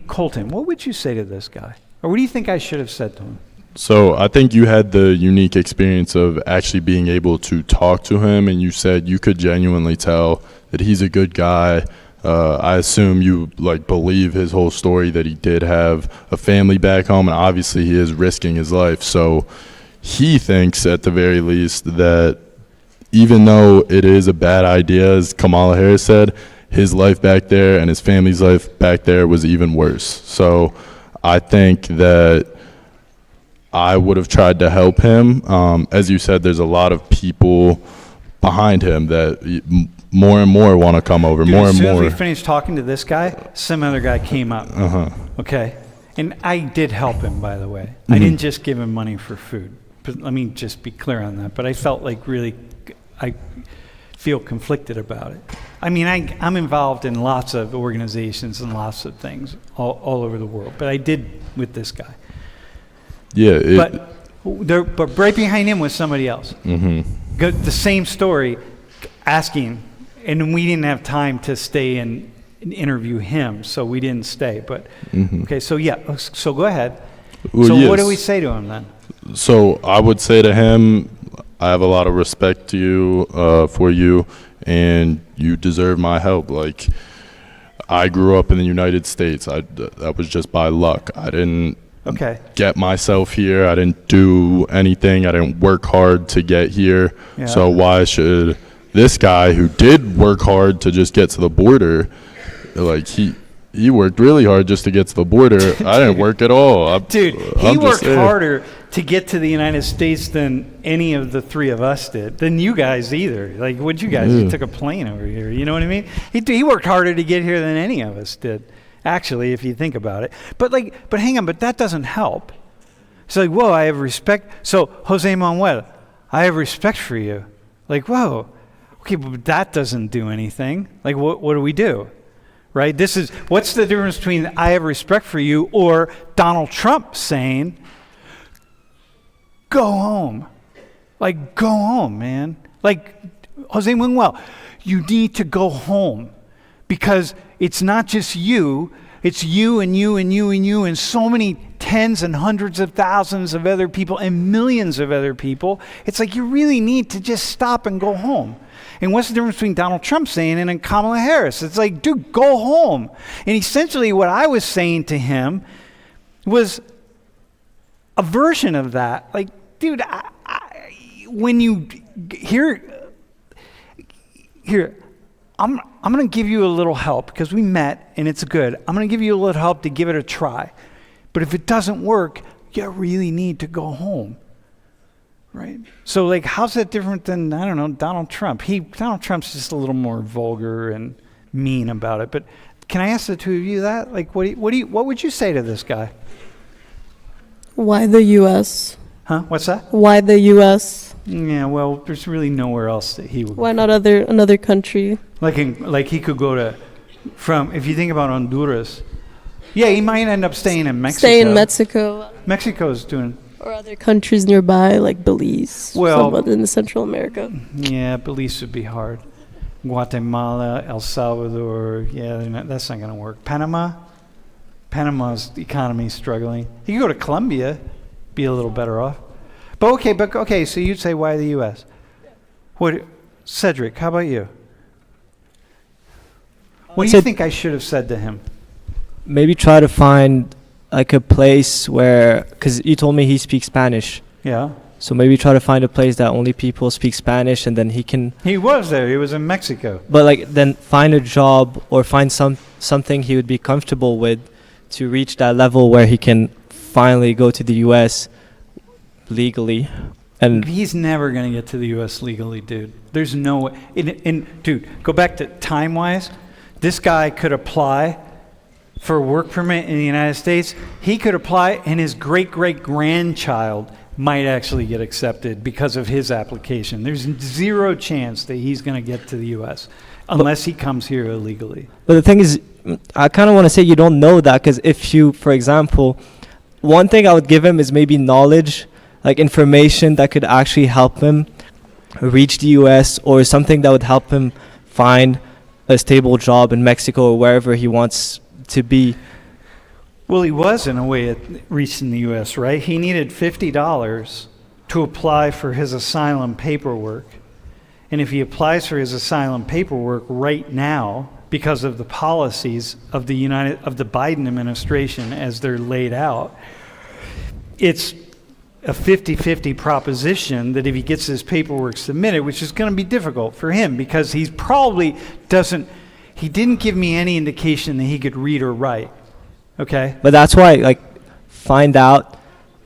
Colton, what would you say to this guy? Or what do you think I should have said to him? So I think you had the unique experience of actually being able to talk to him, and you said you could genuinely tell that he's a good guy. I assume you believe his whole story, that he did have a family back home, and obviously he is risking his life. So he thinks at the very least that even though it is a bad idea, as Kamala Harris said, his life back there and his family's life back there was even worse. So I think that I would have tried to help him. As you said, there's a lot of people behind him that more and more want to come over. Dude, more and as soon more. as we finished talking to this guy, some other guy came up. Okay, and I did help him, by the way. I didn't just give him money for food. But let me just be clear on that. But I felt like I feel conflicted about it. I mean, I'm involved in lots of organizations and lots of things all over the world. But I did with this guy. Yeah. But right behind him was somebody else. The same story, asking, and we didn't have time to stay and interview him, so we didn't stay. But okay, so go ahead. Well, so yes. what do we say to him then? So I would say to him, I have a lot of respect to you, for you, and you deserve my help. Like, I grew up in the United States. That was just by luck. I didn't get myself here. I didn't do anything. I didn't work hard to get here. Yeah. So why should this guy who did work hard to just get to the border, like he worked really hard just to get to the border. I didn't work at all. He worked harder to get to the United States than any of the three of us did, than you guys either. Like, what'd you guys? You took a plane over here. You know what I mean? He worked harder to get here than any of us did, actually, if you think about it. But hang on, but that doesn't help. It's like, whoa, I have respect. So, Jose Manuel, I have respect for you. Like, whoa, okay, but that doesn't do anything. Like, what do we do? Right? What's the difference between I have respect for you or Donald Trump saying, go home. Like, go home, man. Like, Jose Manuel, you need to go home because it's not just you, it's you and you and you and you and so many tens and hundreds of thousands of other people and millions of other people. It's like you really need to just stop and go home. And what's the difference between Donald Trump saying it and Kamala Harris? It's like, dude, go home. And essentially what I was saying to him was a version of that. Like, dude, when you here, I'm going to give you a little help because we met and it's good. I'm going to give you a little help to give it a try. But if it doesn't work, you really need to go home. Right. So, like, how's that different than, I don't know, Donald Trump? Donald Trump's just a little more vulgar and mean about it. But can I ask the two of you that? Like, what would you say to this guy? Why the U.S.? Huh? What's that? Why the U.S.? Yeah. Well, there's really nowhere else that he would. Why not another country? Like he could go to, if you think about Honduras, yeah, he might end up staying in Mexico. Stay in Mexico. Mexico's doing. Or other countries nearby, like Belize, somewhat in Central America. Yeah, Belize would be hard. Guatemala, El Salvador, yeah, that's not going to work. Panama's economy is struggling. You could go to Colombia, be a little better off. But okay, so you'd say, why the U.S.? Cedric, how about you? What do you think I should have said to him? Maybe try to find like a place where, because you told me he speaks Spanish. Yeah. So maybe try to find a place that only people speak Spanish, and then he can. He was there. He was in Mexico. But like, then find a job or find something he would be comfortable with to reach that level where he can finally go to the U.S. legally. And He's never going to get to the U.S. legally, dude. There's no way. Dude, go back to time-wise. This guy could apply for a work permit in the United States. He could apply, and his great-great-grandchild might actually get accepted because of his application. There's zero chance that he's going to get to the U.S. unless he comes here illegally. But the thing is, I kind of want to say you don't know that, because if you, for example, one thing I would give him is maybe knowledge, like information that could actually help him reach the US, or something that would help him find a stable job in Mexico or wherever he wants to be. Well, he was in a way at reaching the U.S., right? He needed $50 to apply for his asylum paperwork. And if he applies for his asylum paperwork right now, because of the policies of the Biden administration as they're laid out, it's a 50-50 proposition that if he gets his paperwork submitted, which is going to be difficult for him because he didn't give me any indication that he could read or write. Okay? But that's why, like, find out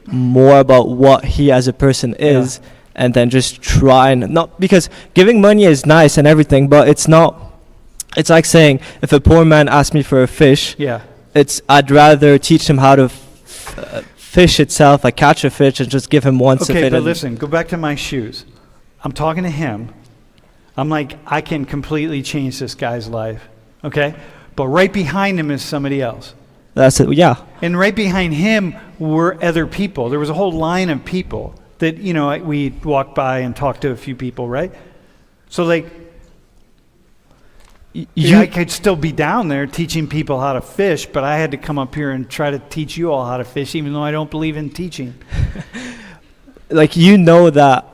more about what he as a person is, and then just try and not, because giving money is nice and everything, but it's like saying if a poor man asks me for a fish, I'd rather teach him how to fish itself, like catch a fish, and just give him once. Okay, but listen, go back to my shoes. I'm talking to him. I'm like, I can completely change this guy's life. Okay? But right behind him is somebody else. That's it, yeah. And right behind him were other people. There was a whole line of people that, we walked by and talked to a few people, right? So, like, I could still be down there teaching people how to fish, but I had to come up here and try to teach you all how to fish, even though I don't believe in teaching. Like, that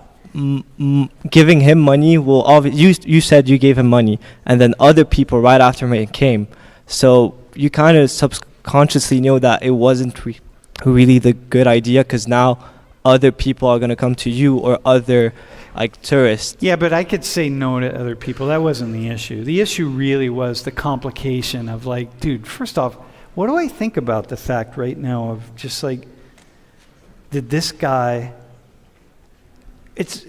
giving him money will you said you gave him money, and then other people right after him came. So you kind of subconsciously know that it wasn't really the good idea, because now other people are going to come to you, or other like tourists. Yeah, but I could say no to other people. That wasn't the issue. The issue really was the complication of, like, dude, first off, what do I think about the fact right now of just like, did this guy, it's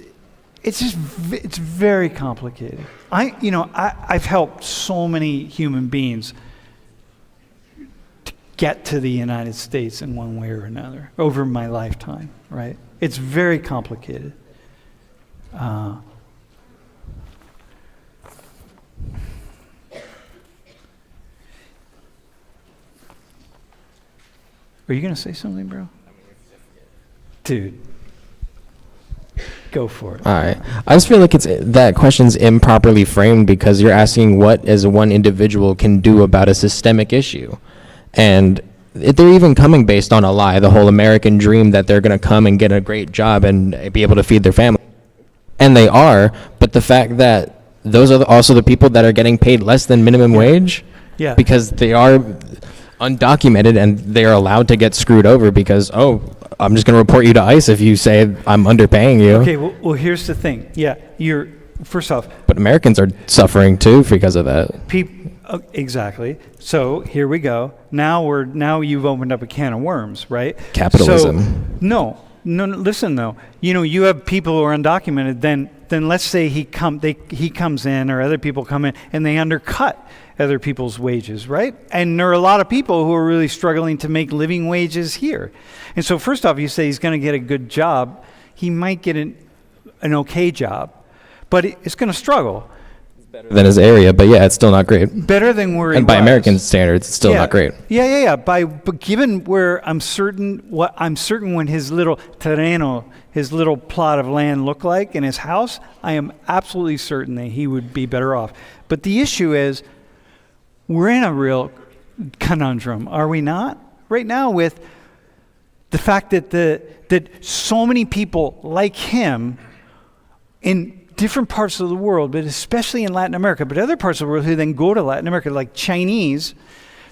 very complicated. I've helped so many human beings to get to the United States in one way or another over my lifetime, right? It's very complicated. Are you going to say something, bro? Dude, go for it. All right. I just feel like that question's improperly framed, because you're asking what as one individual can do about a systemic issue. And they're even coming based on a lie, the whole American dream that they're going to come and get a great job and be able to feed their family. And they are, but the fact that those are also the people that are getting paid less than minimum wage, because they are undocumented and they are allowed to get screwed over because, I'm just going to report you to ICE if you say I'm underpaying you. Okay, well, here's the thing. Yeah, first off. But Americans are suffering too because of that. Exactly. So here we go. Now you've opened up a can of worms, right? Capitalism. So, no, listen though. You have people who are undocumented. Then let's say he comes in, or other people come in, and they undercut other people's wages, right? And there are a lot of people who are really struggling to make living wages here. And so first off, you say he's going to get a good job. He might get an okay job, but it's going to struggle. Better than his area, but it's still not great. Better than where he was. And by American standards, it's still not great. Yeah. But given where I'm certain when his little terreno, his little plot of land looked like in his house, I am absolutely certain that he would be better off. But the issue is, we're in a real conundrum, are we not? Right now, with the fact that so many people like him in different parts of the world, but especially in Latin America, but other parts of the world who then go to Latin America, like Chinese.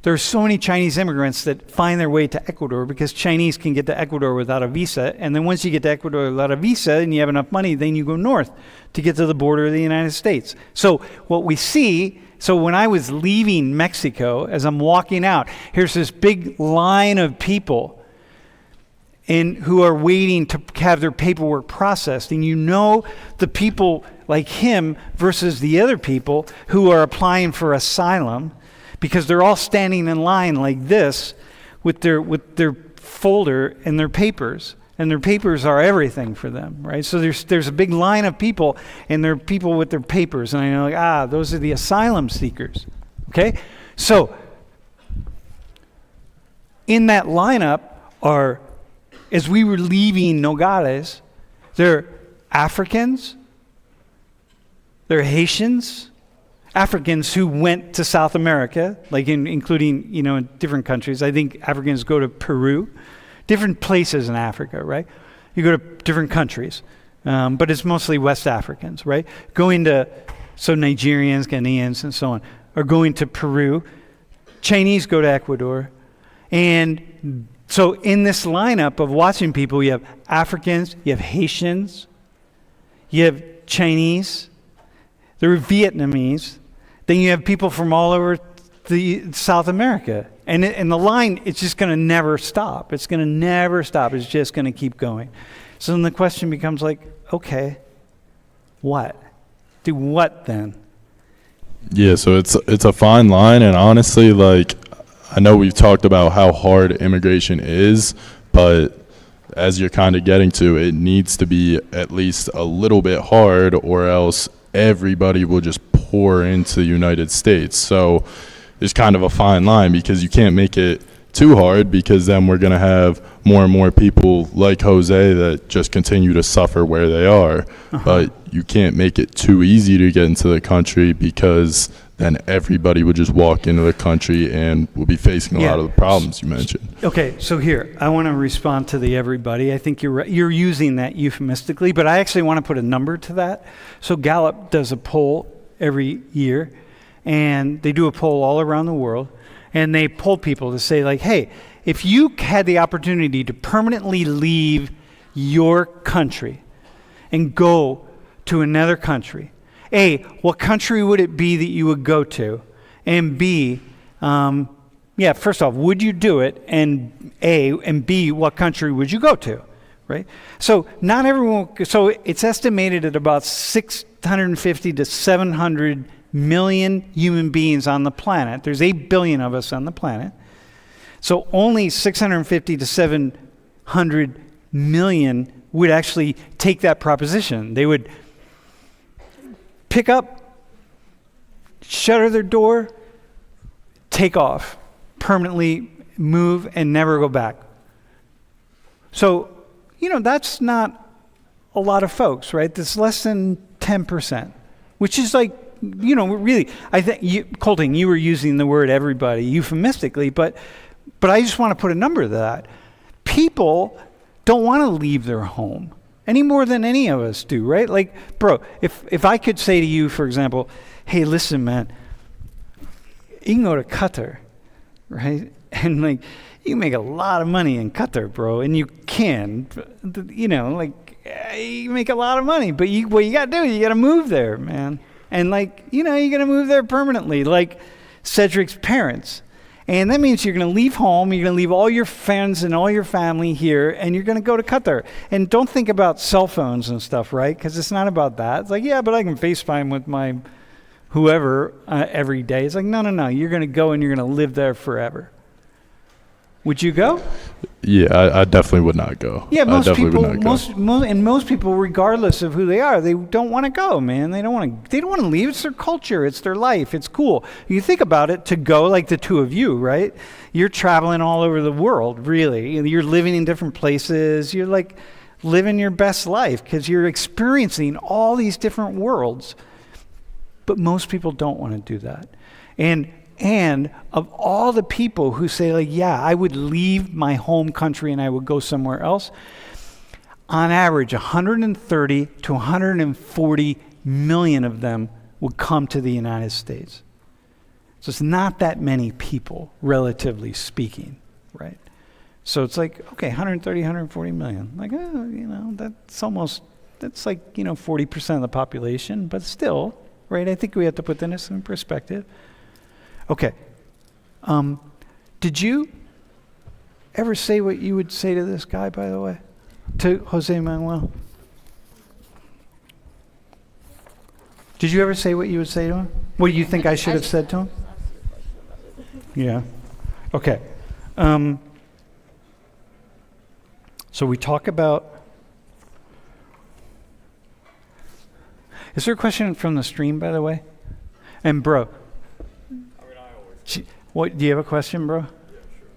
There are so many Chinese immigrants that find their way to Ecuador because Chinese can get to Ecuador without a visa. And then once you get to Ecuador without a visa and you have enough money, then you go north to get to the border of the United States. So what we see, when I was leaving Mexico, as I'm walking out, here's this big line of people. and who are waiting to have their paperwork processed. And you know the people like him versus the other people who are applying for asylum, because they're all standing in line like this with their folder and their papers. And their papers are everything for them, right? So there's a big line of people, and there are people with their papers. And I know, like, those are the asylum seekers, okay? So in that lineup are, as we were leaving Nogales, there are Africans, there are Haitians, Africans who went to South America, like including, in different countries. I think Africans go to Peru, different places in Africa, right? You go to different countries, but it's mostly West Africans, right? So Nigerians, Ghanaians, and so on, are going to Peru. Chinese go to Ecuador. And so in this lineup of watching people, you have Africans, you have Haitians, you have Chinese, there are Vietnamese, then you have people from all over South America. And the line, it's just going to never stop. It's going to never stop. It's just going to keep going. So then the question becomes like, okay, what? Do what then? Yeah, so it's a fine line, and honestly, like, I know we've talked about how hard immigration is, but as you're kind of getting to, it needs to be at least a little bit hard, or else everybody will just pour into the United States. So there's kind of a fine line, because you can't make it too hard, because then we're going to have more and more people like Jose that just continue to suffer where they are. Uh-huh. But you can't make it too easy to get into the country, because then everybody would just walk into the country and will be facing a lot of the problems you mentioned. Okay, so here, I want to respond to the everybody. I think you're using that euphemistically, but I actually want to put a number to that. So Gallup does a poll every year, and they do a poll all around the world, and they poll people to say, like, hey, if you had the opportunity to permanently leave your country and go to another country, A, what country would it be that you would go to? And B, first off, would you do it? And A, and B, what country would you go to? Right? So not everyone, so it's estimated at about 650 to 700 million human beings on the planet. There's 8 billion of us on the planet. So only 650 to 700 million would actually take that proposition. They would pick up, shutter their door, take off, permanently move, and never go back. So, that's not a lot of folks, right? That's less than 10%, which is like, really, I think, Colton, you were using the word everybody euphemistically, but I just want to put a number to that. People don't want to leave their home any more than any of us do, right? Like, bro, if I could say to you, for example, hey, listen, man, you can go to Qatar, right? And like, you can make a lot of money in Qatar, bro, and you can, you make a lot of money, but what you got to do, you got to move there, man. And like, you're going to move there permanently, like Cedric's parents. And that means you're going to leave home, you're going to leave all your friends and all your family here, and you're going to go to Qatar. And don't think about cell phones and stuff, right? Because it's not about that. It's like, yeah, but I can FaceTime with my whoever every day. It's like, no. You're going to go and you're going to live there forever. Would you go? Yeah, I definitely would not go. Yeah, most people, would not go. most people, regardless of who they are, they don't want to go, man. They don't want to leave. It's their culture. It's their life. It's cool. You think about it, to go, like the two of you, right? You're traveling all over the world, really. You're living in different places. You're like living your best life because you're experiencing all these different worlds. But most people don't want to do that. And of all the people who say, like, yeah, I would leave my home country and I would go somewhere else, on average, 130 to 140 million of them would come to the United States. So it's not that many people, relatively speaking, right? So it's like, okay, 130, 140 million. Like, that's like, 40% of the population, but still, right? I think we have to put this in perspective. Okay. Did you ever say what you would say to this guy, by the way? To Jose Manuel? Did you ever say what you would say to him? What do you think I should have said to him? Yeah. Okay. So we talk about... Is there a question from the stream, by the way? And bro, what, do you have a question, bro? Yeah, sure.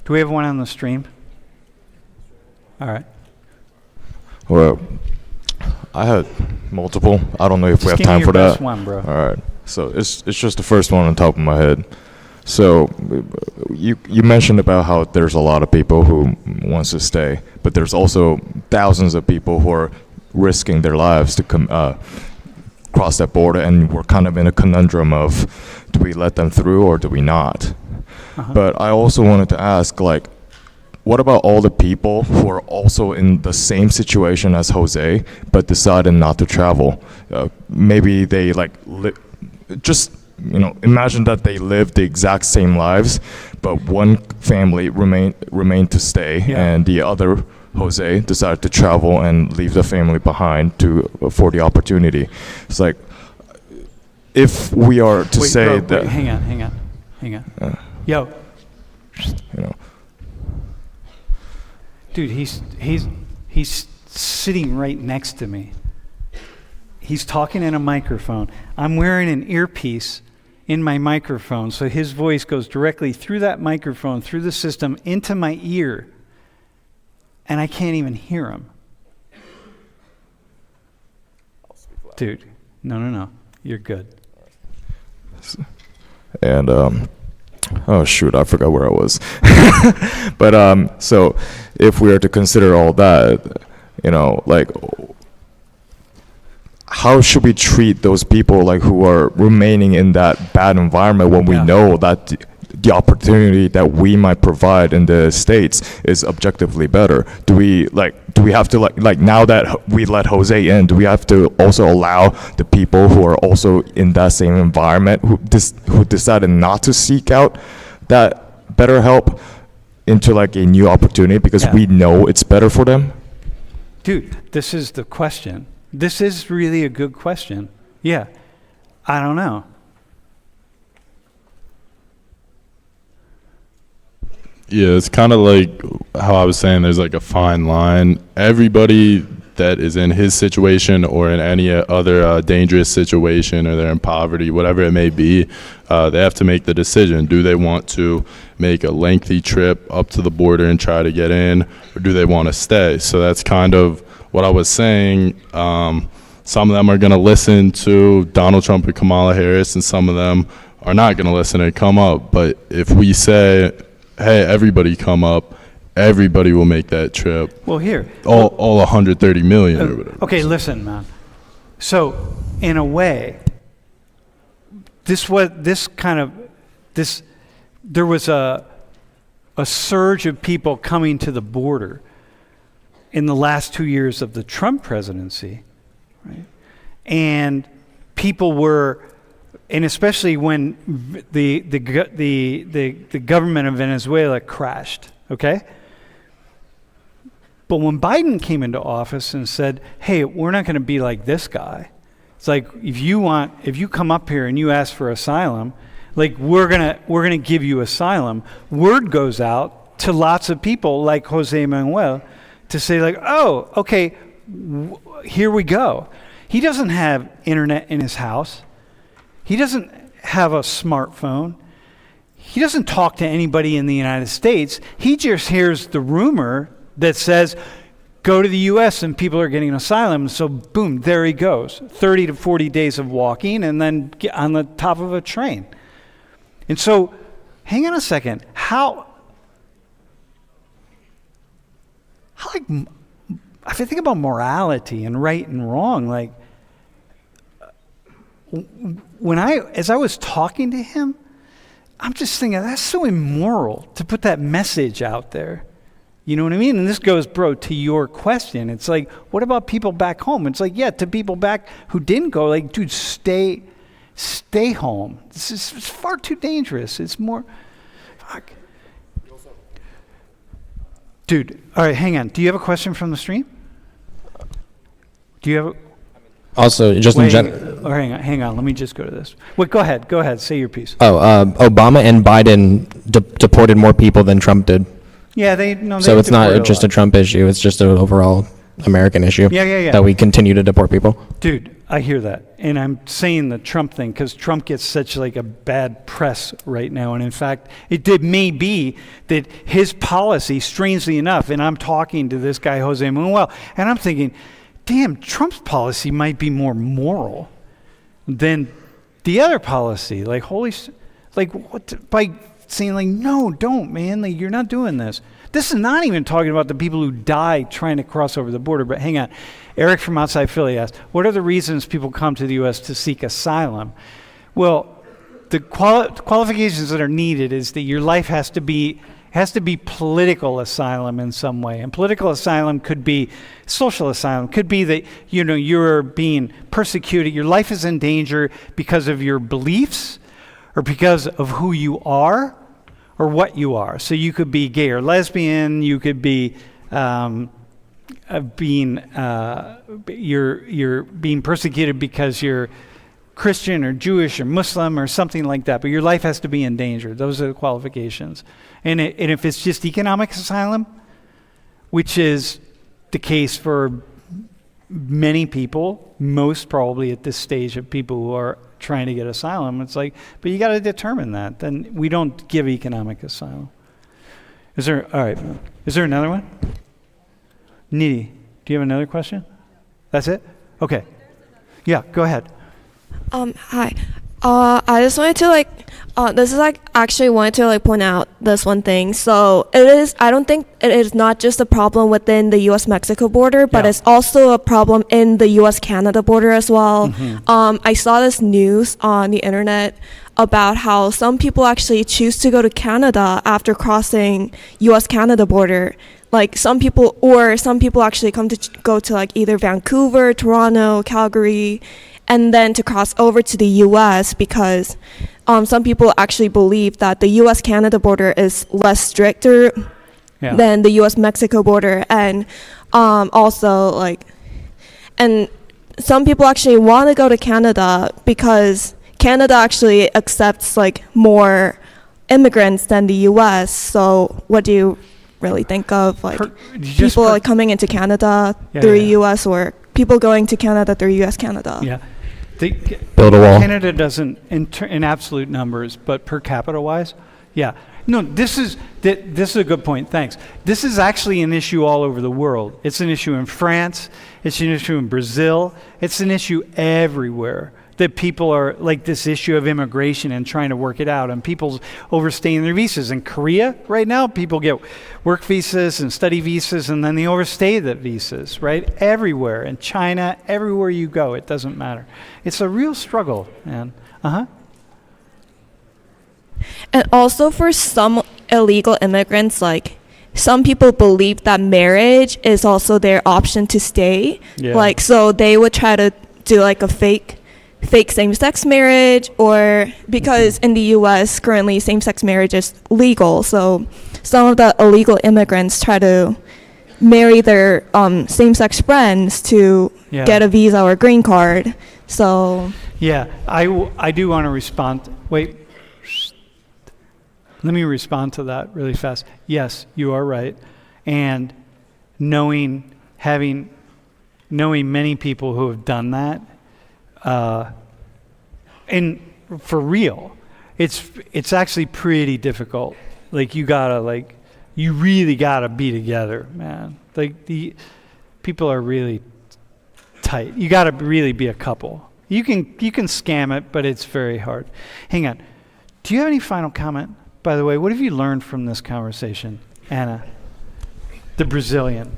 Do we have one on the stream? All right. Well, I had multiple. I don't know if we have time for that. Just one, bro. All right. So it's just the first one on top of my head. So you mentioned about how there's a lot of people who wants to stay, but there's also thousands of people who are risking their lives to cross that border, and we're kind of in a conundrum of, do we let them through or do we not? But I also wanted to ask, like, what about all the people who are also in the same situation as Jose, but decided not to travel? Maybe they imagine that they live the exact same lives, but one family remained to stay, and the other, Jose, decided to travel and leave the family behind for the opportunity. It's like, if we are to say that... Wait, hang on. Yo. You know. Dude, he's sitting right next to me. He's talking in a microphone. I'm wearing an earpiece in my microphone, so his voice goes directly through that microphone, through the system, into my ear, and I can't even hear him. Dude, no. You're good. And, oh shoot, I forgot where I was. But, so if we are to consider all that, like, how should we treat those people, like, who are remaining in that bad environment when we know that the opportunity that we might provide in the States is objectively better? Do we have to, like now that we let Jose in, do we have to also allow the people who are also in that same environment, who decided not to seek out that better help, into like a new opportunity because we know it's better for them? Dude, this is the question. This is really a good question. Yeah. I don't know. Yeah, it's kind of like how I was saying, there's like a fine line. Everybody that is in his situation or in any other dangerous situation, or they're in poverty, whatever it may be, they have to make the decision. Do they want to make a lengthy trip up to the border and try to get in, or do they want to stay? So that's kind of what I was saying. Some of them are going to listen to Donald Trump and Kamala Harris, and some of them are not going to listen and come up. But if we say, hey, everybody come up, everybody will make that trip. Well, here. All 130 million or whatever. Okay, listen, man. So, in a way, there was a surge of people coming to the border in the last 2 years of the Trump presidency, right? And people were, and especially when the government of Venezuela crashed, okay? But when Biden came into office and said, hey, we're not going to be like this guy. It's like, if you come up here and you ask for asylum, like, we're gonna give you asylum. Word goes out to lots of people like Jose Manuel to say, like, oh, okay, here we go. He doesn't have internet in his house. He doesn't have a smartphone. He doesn't talk to anybody in the United States. He just hears the rumor that says, go to the U.S. and people are getting asylum. So boom, there he goes. 30 to 40 days of walking and then get on the top of a train. And so, hang on a second. How if I think about morality and right and wrong, like, as I was talking to him, I'm just thinking, that's so immoral to put that message out there. You know what I mean? And this goes, bro, to your question. It's like, what about people back home? It's like, yeah, to people back who didn't go, like, dude, stay Stay home. This is it's far too dangerous. It's more, fuck. Dude, all right, hang on. Do you have a question from the stream? Do you have a... Also, just in Wait, general. or hang on. Let me just go to this. Wait, go ahead. Say your piece. Obama and Biden deported more people than Trump did. Yeah, they So it's not deported just a lot. Trump issue. It's just an overall American issue. Yeah. That we continue to deport people. Dude, I hear that. And I'm saying the Trump thing because Trump gets such like a bad press right now. And in fact, it may be that his policy, strangely enough, and I'm talking to this guy, Jose Manuel, and I'm thinking, damn, Trump's policy might be more moral than the other policy. Like, by saying like, no, don't, man. Like, you're not doing this. This is not even talking about the people who die trying to cross over the border. But hang on. Eric from outside Philly asked, what are the reasons people come to the U.S. to seek asylum? Well, the qualifications that are needed is that your life has to be political asylum in some way. And political asylum could be social asylum, could be that, you're being persecuted. Your life is in danger because of your beliefs or because of who you are or what you are. So you could be gay or lesbian, you could be you're being persecuted because you're Christian or Jewish or Muslim or something like that, but your life has to be in danger. Those are the qualifications. And if it's just economic asylum, which is the case for many people, most probably at this stage of people who are trying to get asylum, it's like, but you got to determine that. Then we don't give economic asylum. Is there another one? Nidhi, do you have another question? That's it? Okay. Yeah, go ahead. Hi. I just wanted to this is actually wanted to point out this one thing. So I don't think it is not just a problem within the US-Mexico border, but it's also a problem in the US-Canada border as well. Mm-hmm. I saw this news on the internet about how some people actually choose to go to Canada after crossing US-Canada border. Like some people actually go to either Vancouver, Toronto, Calgary, and then to cross over to the U.S. because some people actually believe that the U.S.-Canada border is less stricter than the U.S.-Mexico border, and and some people actually want to go to Canada because Canada actually accepts more immigrants than the U.S. So what do you really think of people coming into Canada through the U.S. or people going to Canada through U.S.-Canada? Yeah. Build a wall. Canada doesn't in absolute numbers, but per capita wise, yeah. No, this is a good point. Thanks. This is actually an issue all over the world. It's an issue in France. It's an issue in Brazil. It's an issue everywhere. That people are this issue of immigration and trying to work it out, and people's overstaying their visas. In Korea right now, people get work visas and study visas, and then they overstay the visas, right? Everywhere. In China, everywhere you go, it doesn't matter. It's a real struggle, man. And also for some illegal immigrants, some people believe that marriage is also their option to stay. Yeah. So they would try to do a fake same-sex marriage, or because in the U.S. currently same-sex marriage is legal, so some of the illegal immigrants try to marry their same-sex friends to get a visa or green card. So I do want to respond. Wait, let me respond to that really fast. Yes, you are right, and knowing many people who have done that. And for real, it's actually pretty difficult. You really gotta be together, man. The people are really tight. You gotta really be a couple. You can scam it, but it's very hard. Hang on. Do you have any final comment? By the way, what have you learned from this conversation, Anna, the Brazilian?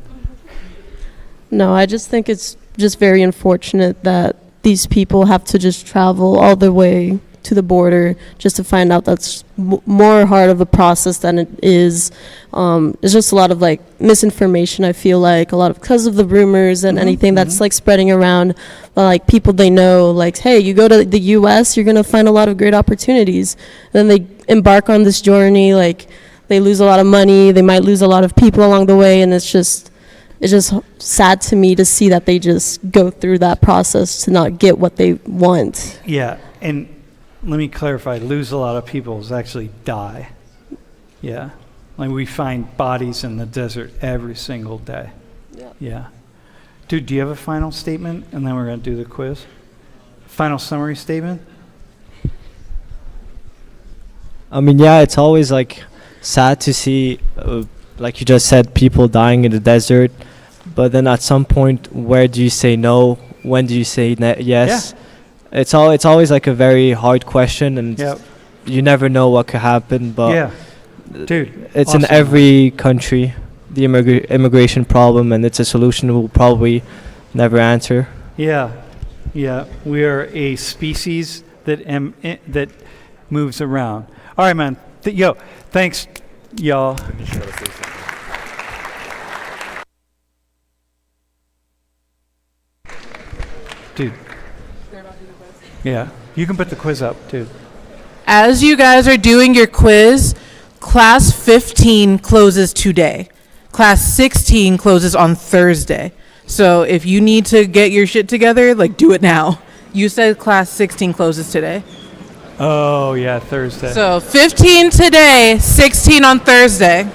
No, I just think it's just very unfortunate that these people have to just travel all the way to the border just to find out that's more hard of a process than it is. There's just a lot of like misinformation, I feel like, a lot of because of the rumors and anything that's like spreading around, like people they know, like, hey, you go to the US, you're going to find a lot of great opportunities. And then they embark on this journey, like they lose a lot of money, they might lose a lot of people along the way, and it's just sad to me to see that they just go through that process to not get what they want. Yeah, and let me clarify, lose a lot of people is actually die. Yeah, like we find bodies in the desert every single day. Yeah. Dude, do you have a final statement? And then we're going to do the quiz. Final summary statement? I mean, yeah, it's always like sad to see, like you just said, people dying in the desert. But then at some point, where do you say no? When do you say yes? Yeah. It's always like a very hard question, and you never know what could happen. But dude, it's awesome. In every country, the immigration problem, and it's a solution we'll probably never answer. Yeah, we are a species that moves around. All right, man. Thanks, y'all. Dude. Yeah, you can put the quiz up, dude. As you guys are doing your quiz, class 15 closes today. Class 16 closes on Thursday. So if you need to get your shit together, like, do it now. You said class 16 closes today. Oh, yeah, Thursday. So 15 today, 16 on Thursday.